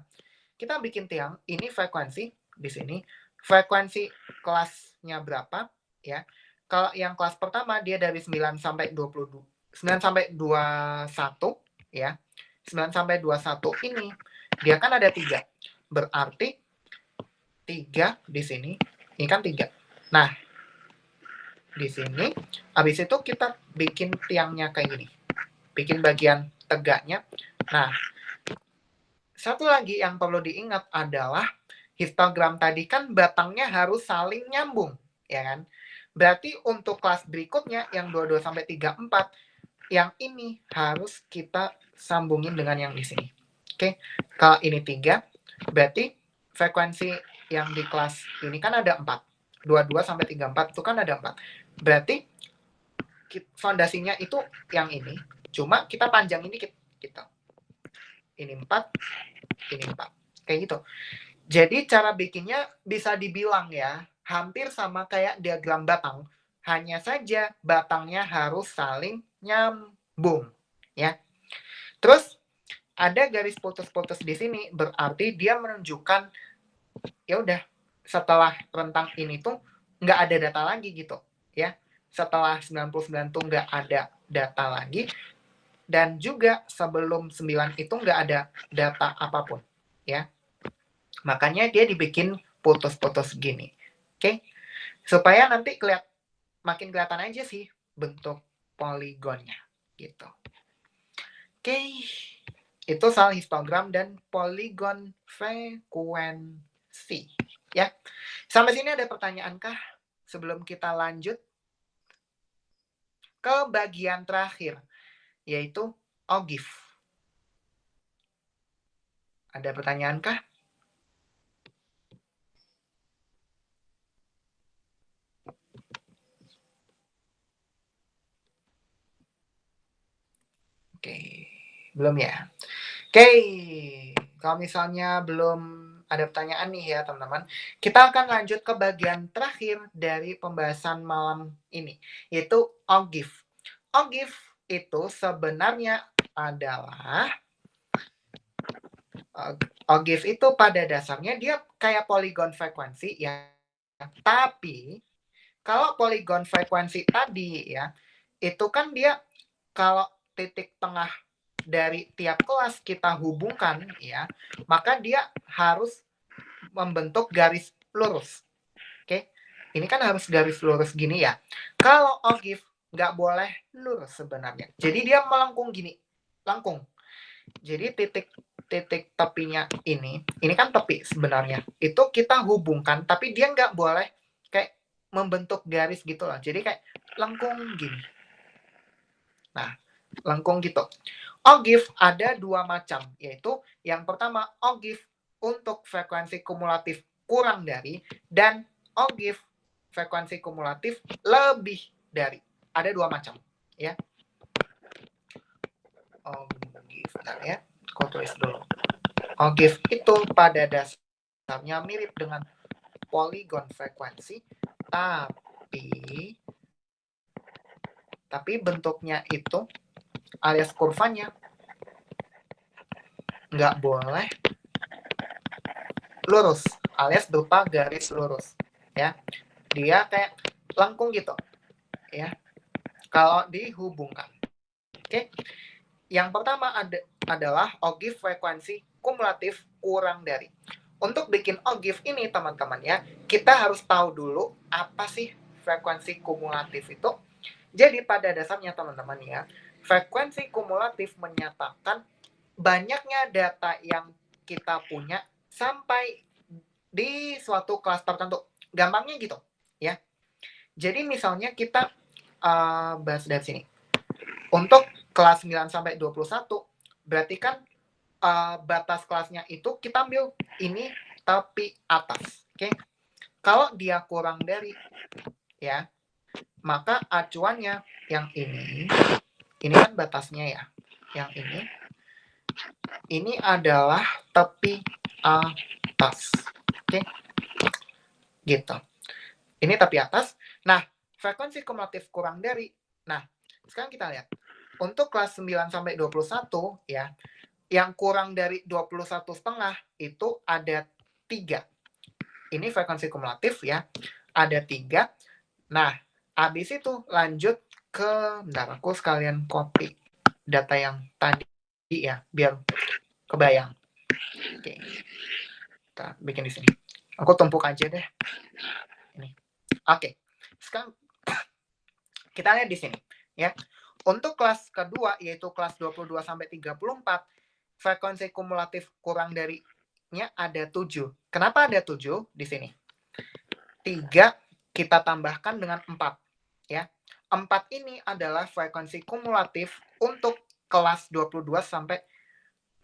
Kita bikin tiang, ini frekuensi di sini. Frekuensi kelasnya berapa, ya. Kalau yang kelas pertama dia dari 9 sampai 22, 9 sampai 21, ya. 9 sampai 21 ini dia kan ada 3. Berarti 3 di sini, ini kan 3. Nah, di sini habis itu kita bikin tiangnya kayak gini. Bikin bagian tegaknya. Nah, satu lagi yang perlu diingat adalah histogram tadi kan batangnya harus saling nyambung, ya kan? Berarti untuk kelas berikutnya yang 22 sampai 34, yang ini harus kita sambungin dengan yang di sini. Oke, kalau ini 3, berarti frekuensi yang di kelas ini kan ada 4. 22 sampai 34 itu kan ada 4. Berarti fondasinya itu yang ini, cuma kita panjangin dikit gitu. Ini 4, ini 4. Kayak gitu. Jadi cara bikinnya bisa dibilang ya, hampir sama kayak diagram batang. Hanya saja batangnya harus saling nyambung, ya. Terus ada garis putus-putus di sini, berarti dia menunjukkan ya udah, setelah rentang ini tuh nggak ada data lagi gitu, ya. Setelah 99 tuh nggak ada data lagi, dan juga sebelum 9 itu nggak ada data apapun, ya. Makanya dia dibikin putus-putus gini, oke? Supaya nanti makin kelihatan aja sih bentuk poligonnya, gitu. Oke, itu soal histogram dan poligon frekuensi, ya. Sampai sini ada pertanyaan kah sebelum kita lanjut ke bagian terakhir, yaitu OGIF? Ada pertanyaan kah? Oke, belum ya? Oke, kalau misalnya belum ada pertanyaan nih ya teman-teman, kita akan lanjut ke bagian terakhir dari pembahasan malam ini, yaitu OGIF. OGIF itu sebenarnya adalah OGIF itu pada dasarnya dia kayak polygon frekuensi ya, tapi kalau polygon frekuensi tadi ya, itu kan dia kalau titik tengah dari tiap kelas kita hubungkan ya, maka dia harus membentuk garis lurus. Oke, ini kan harus garis lurus gini ya. Kalau OGIF nggak boleh lurus sebenarnya. Jadi dia melengkung gini, lengkung. Jadi titik tepinya ini kan tepi sebenarnya. Itu kita hubungkan, tapi dia nggak boleh kayak membentuk garis gitu loh. Jadi kayak lengkung gini. Nah, lengkung gitu. OGIF ada dua macam, yaitu yang pertama OGIF untuk frekuensi kumulatif kurang dari, dan OGIF frekuensi kumulatif lebih dari. Ada dua macam, ya. OGIF, bentar ya, aku tulis dulu. OGIF itu pada dasarnya mirip dengan polygon frekuensi, tapi bentuknya itu alias kurvanya nggak boleh lurus, alias berupa garis lurus, ya. Dia kayak lengkung gitu, ya. Kalau dihubungkan, oke. Yang pertama adalah OGIF frekuensi kumulatif kurang dari. Untuk bikin OGIF ini teman-teman ya, kita harus tahu dulu apa sih frekuensi kumulatif itu. Jadi pada dasarnya teman-teman ya, frekuensi kumulatif menyatakan banyaknya data yang kita punya sampai di suatu kelas tertentu. Gampangnya gitu, ya. Jadi misalnya kita bahas dari sini. Untuk kelas 9 sampai 21, berarti kan batas kelasnya itu kita ambil ini tapi atas. Oke. Kalau dia kurang dari, ya, maka acuannya yang ini kan batasnya ya. Yang ini adalah tepi atas. Oke. Gitu. Ini tepi atas. Nah, frekuensi kumulatif kurang dari. Nah, sekarang kita lihat. Untuk kelas 9 sampai 21 ya, yang kurang dari 21,5 itu ada 3. Ini frekuensi kumulatif ya. Ada 3. Nah, habis itu lanjut ke, bentar aku sekalian copy data yang tadi ya, biar kebayang. Oke. Kita bikin di sini. Aku tumpuk aja deh. Ini. Oke. Sekarang kita lihat di sini ya. Untuk kelas kedua yaitu kelas 22 sampai 34, frekuensi kumulatif kurang darinya ada 7. Kenapa ada 7 di sini? 3 kita tambahkan dengan 4 ya. 4 ini adalah frekuensi kumulatif untuk kelas 22 sampai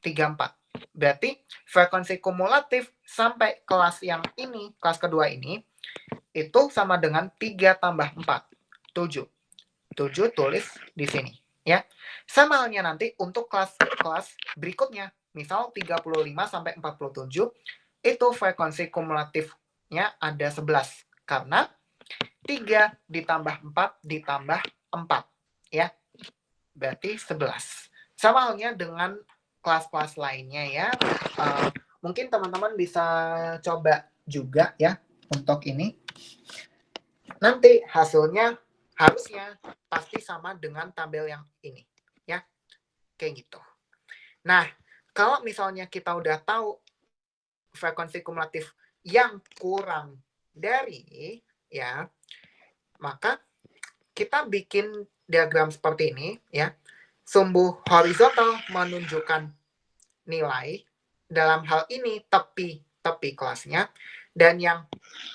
34. Berarti frekuensi kumulatif sampai kelas yang ini, kelas kedua ini, itu sama dengan 3 tambah 4, 7. 7 tulis di sini, ya. Sama halnya nanti untuk kelas-kelas berikutnya, misal 35 sampai 47, itu frekuensi kumulatifnya ada 11, karena 3 ditambah 4 ditambah 4, ya. Berarti 11. Sama halnya dengan kelas-kelas lainnya ya. Mungkin teman-teman bisa coba juga ya untuk ini. Nanti hasilnya harusnya pasti sama dengan tabel yang ini ya, kayak gitu. Nah, kalau misalnya kita udah tahu frekuensi kumulatif yang kurang dari ya, maka kita bikin diagram seperti ini ya. Sumbu horizontal menunjukkan nilai, dalam hal ini tepi kelasnya, dan yang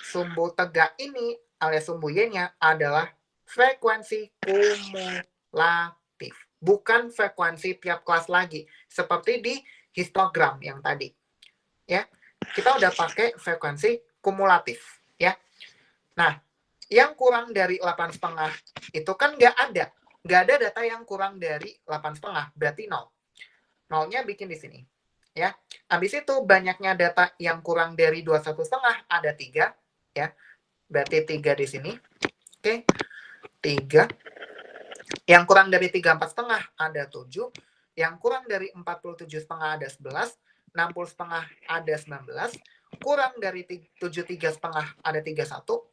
sumbu tegak ini alias sumbu Y-nya adalah frekuensi kumulatif, bukan frekuensi tiap kelas lagi seperti di histogram yang tadi ya. Kita udah pakai frekuensi kumulatif ya. Nah, yang kurang dari 8,5 itu kan nggak ada data yang kurang dari 8,5, berarti 0. Nolnya bikin di sini ya. Habis itu banyaknya data yang kurang dari 21,5 ada 3, ya. Berarti 3 di sini. Oke. 3. Yang kurang dari 34,5 ada 7. Yang kurang dari 47,5 ada 11. 60,5 ada 19. Kurang dari 73,5 ada 31.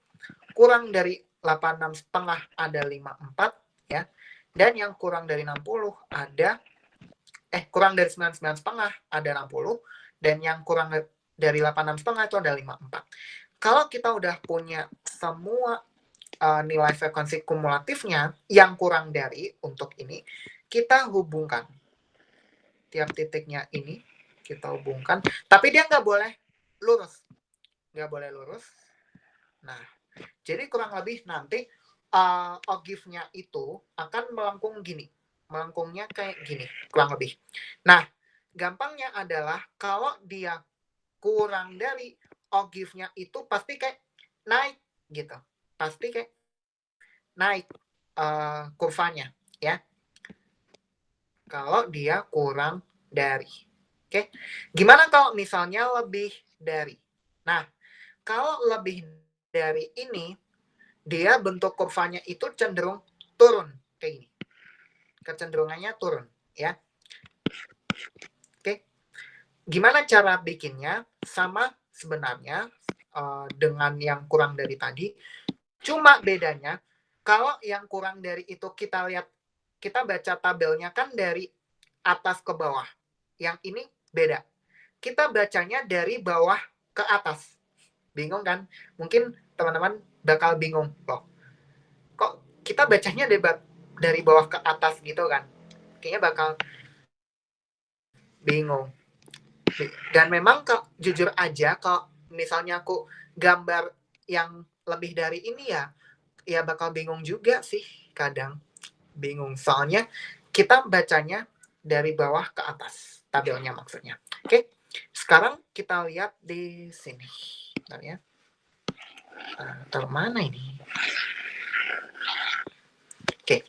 Kurang dari 86,5 ada 54, ya. Dan yang kurang dari 60 ada kurang dari 99,5 ada 60, dan yang kurang dari 86,5 itu ada 54. Kalau kita udah punya semua nilai frekuensi kumulatifnya yang kurang dari untuk ini, kita hubungkan tiap titiknya ini, kita hubungkan, tapi dia nggak boleh lurus, nggak boleh lurus. Nah, jadi kurang lebih nanti ogive-nya itu akan melengkung gini, melengkungnya kayak gini, kurang lebih. Nah, gampangnya adalah kalau dia kurang dari ogive-nya itu pasti kayak naik gitu, pasti kayak naik kurvanya, ya. Kalau dia kurang dari. Oke. Gimana kalau misalnya lebih dari? Nah, kalau lebih dari ini, dia bentuk kurvanya itu cenderung turun kayak gini. Kecenderungannya turun, ya. Oke. Gimana cara bikinnya? Sama sebenarnya dengan yang kurang dari tadi. Cuma bedanya kalau yang kurang dari itu kita lihat, kita baca tabelnya kan dari atas ke bawah. Yang ini beda. Kita bacanya dari bawah ke atas. Bingung kan? Mungkin teman-teman bakal bingung. Loh, kok kita bacanya dari bawah ke atas gitu kan? Kayaknya bakal bingung. Dan memang kalau jujur aja, kalau misalnya aku gambar yang lebih dari ini ya bakal bingung juga sih kadang. Bingung. Soalnya kita bacanya dari bawah ke atas. Tabelnya maksudnya. Oke. Sekarang kita lihat di sini. Bentar ya. Taruh mana ini? Oke.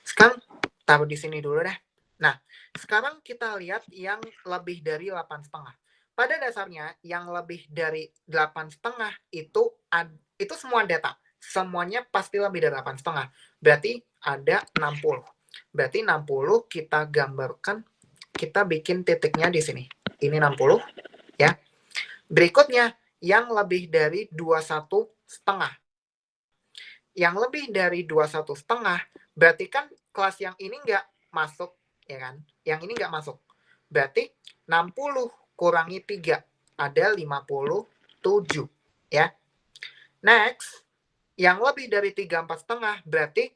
Sekarang taruh di sini dulu deh. Nah, sekarang kita lihat yang lebih dari 8,5. Pada dasarnya yang lebih dari 8,5 itu semua data. Semuanya pasti lebih dari 8,5. Berarti ada 60. Berarti 60 kita gambarkan, kita bikin titiknya di sini. Ini 60, ya. Berikutnya yang lebih dari 21,5. Yang lebih dari 21,5 berarti kan kelas yang ini nggak masuk, ya kan? Yang ini nggak masuk. Berarti 60 kurangi 3 ada 57, ya. Next, yang lebih dari 34,5 berarti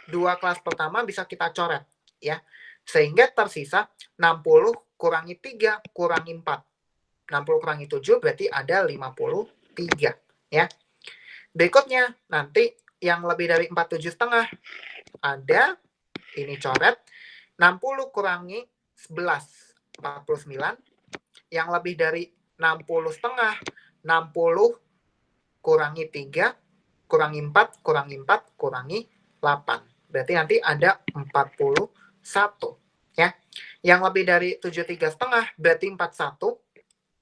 dua kelas pertama bisa kita coret, ya. Sehingga tersisa 60 kurangi 3 kurangi 4. 60 kurangi 7 berarti ada 53, ya. Berikutnya nanti yang lebih dari 47,5 ada ini coret 60 kurangi 11 49. Yang lebih dari 60,5 60 kurangi 3 kurangi 4 kurangi 4 kurangi 8. Berarti nanti ada 41, ya. Yang lebih dari 73,5 berarti 41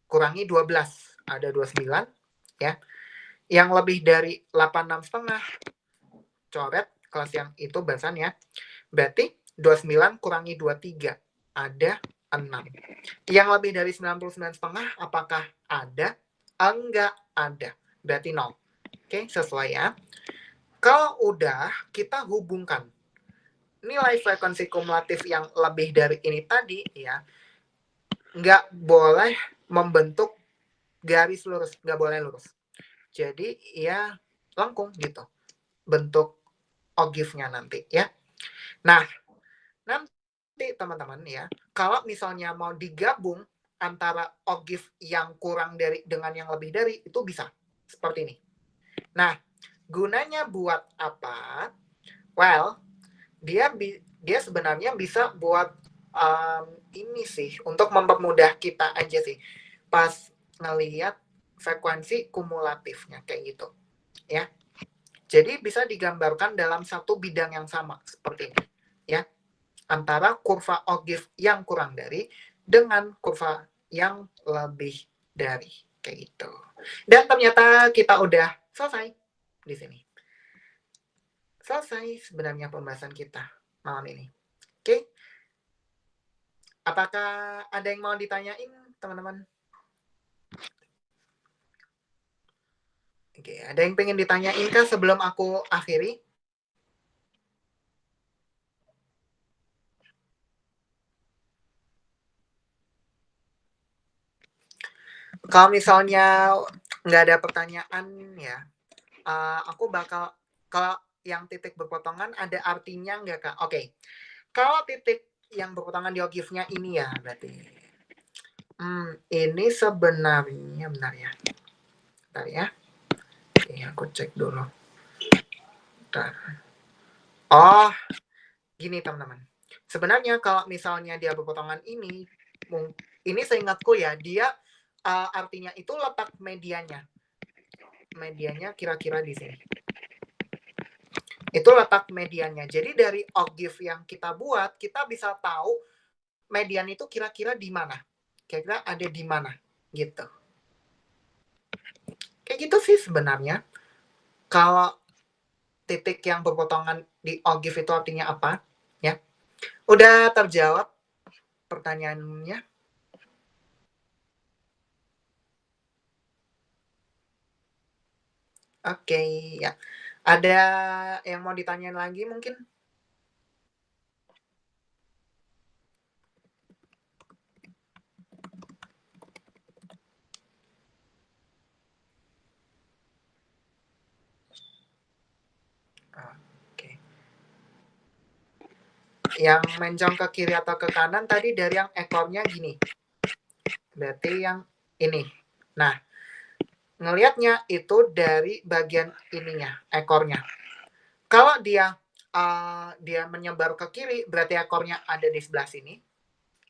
kurangi 12 ada 29, ya. Yang lebih dari 86,5 coret kelas yang itu bahasan, ya. Berarti 29 kurangi 23 ada 6. Yang lebih dari 99,5 apakah ada? Enggak ada. Berarti 0. Oke, sesuai ya. Kalau udah, kita hubungkan nilai frekuensi kumulatif yang lebih dari ini tadi, ya. Nggak boleh membentuk garis lurus, nggak boleh lurus. Jadi ya lengkung gitu bentuk ogive-nya nanti, ya. Nah, nanti teman-teman ya, kalau misalnya mau digabung antara ogive yang kurang dari dengan yang lebih dari, itu bisa seperti ini. Nah, gunanya buat apa? Well, dia sebenarnya bisa buat ini sih, untuk mempermudah kita aja sih pas ngelihat frekuensi kumulatifnya kayak gitu, ya. Jadi bisa digambarkan dalam satu bidang yang sama seperti ini, ya. Antara kurva ogive yang kurang dari dengan kurva yang lebih dari, kayak gitu. Dan ternyata kita udah selesai di sini. Selesai sebenarnya pembahasan kita malam ini. Oke. Apakah ada yang mau ditanyain, teman-teman? Oke, ada yang pengen ditanyain kah sebelum aku akhiri? Kalau misalnya nggak ada pertanyaan ya, aku bakal, kalau yang titik berpotongan ada artinya nggak, Kak? Oke. Kalau titik yang berpotongan di ogifnya ini ya berarti. Ini sebenarnya bentar ya. Bentar ya. Oke, aku cek dulu. Bentar. Oh, gini teman-teman. Sebenarnya kalau misalnya dia berpotongan ini seingatku ya, dia artinya itu letak medianya. Medianya kira-kira di sini. Itu letak mediannya. Jadi dari ogif yang kita buat, kita bisa tahu median itu kira-kira di mana. Kira-kira ada di mana gitu. Kayak gitu sih sebenarnya. Kalau titik yang berpotongan di ogif itu artinya apa? Ya. Udah terjawab pertanyaannya? Oke, ya. Ada yang mau ditanyain lagi mungkin? Oke. Yang menjong ke kiri atau ke kanan tadi dari yang ekornya gini. Berarti yang ini. Nah, ngelihatnya itu dari bagian ininya, ekornya. Kalau dia menyebar ke kiri, berarti ekornya ada di sebelah sini,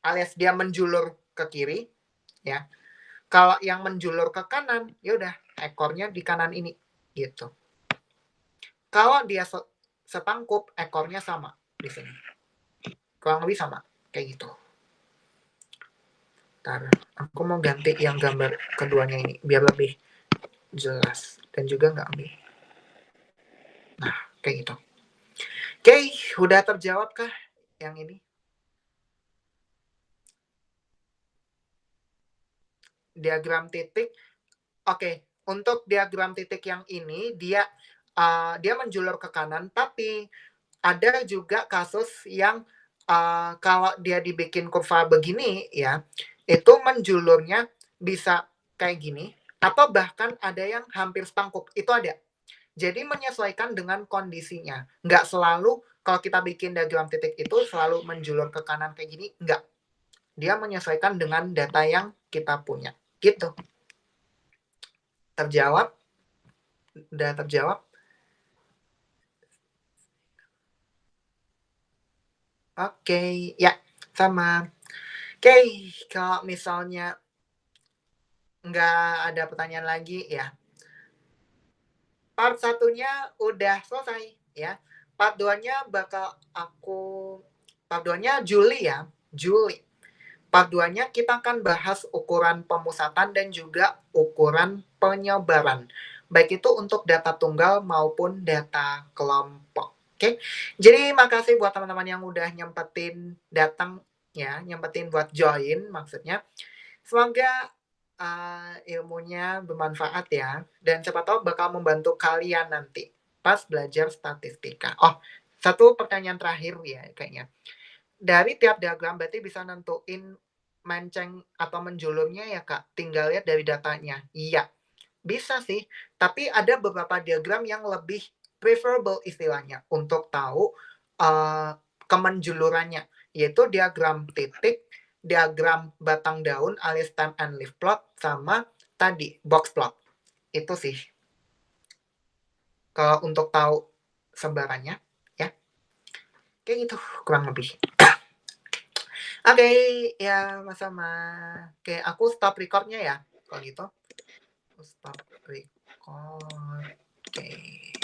alias dia menjulur ke kiri, ya. Kalau yang menjulur ke kanan, ya udah ekornya di kanan ini, gitu. Kalau dia setangkup, ekornya sama di sini. Kurang lebih sama, kayak gitu. Ntar, aku mau ganti yang gambar keduanya ini, biar lebih jelas. Dan juga nggak lebih. Nah, kayak gitu. Oke, udah terjawab kah yang ini? Diagram titik. Oke, untuk diagram titik yang ini dia menjulur ke kanan, tapi ada juga kasus yang kalau dia dibikin kurva begini ya, itu menjulurnya bisa kayak gini, atau bahkan ada yang hampir setangkup, itu ada. Jadi menyesuaikan dengan kondisinya. Nggak selalu kalau kita bikin diagram titik itu selalu menjulur ke kanan kayak gini, nggak. Dia menyesuaikan dengan data yang kita punya. Gitu. Terjawab? Udah terjawab? Oke, ya, sama. Oke, kalau misalnya nggak ada pertanyaan lagi ya, part satunya udah selesai ya. Part 2-nya part 2-nya Juli ya, Juli. Part 2-nya kita akan bahas ukuran pemusatan dan juga ukuran penyebaran. Baik itu untuk data tunggal maupun data kelompok. Oke. Jadi makasih buat teman-teman yang udah nyempetin datang ya, nyempetin buat join maksudnya. Semoga ilmunya bermanfaat ya, dan siapa tahu bakal membantu kalian nanti pas belajar statistika. Oh, satu pertanyaan terakhir ya kayaknya. Dari tiap diagram berarti bisa nentuin menceng atau menjulurnya ya Kak? Tinggal lihat dari datanya. Iya, bisa sih. Tapi ada beberapa diagram yang lebih preferable istilahnya untuk tahu kemenjulurannya, yaitu diagram titik, diagram batang daun alias stem and leaf plot, sama tadi box plot. Itu sih kalau untuk tahu sebarannya ya. Kayak gitu kurang lebih. Oke, ya sama. Oke, aku stop recordnya ya kalau gitu. Aku stop record. Oke.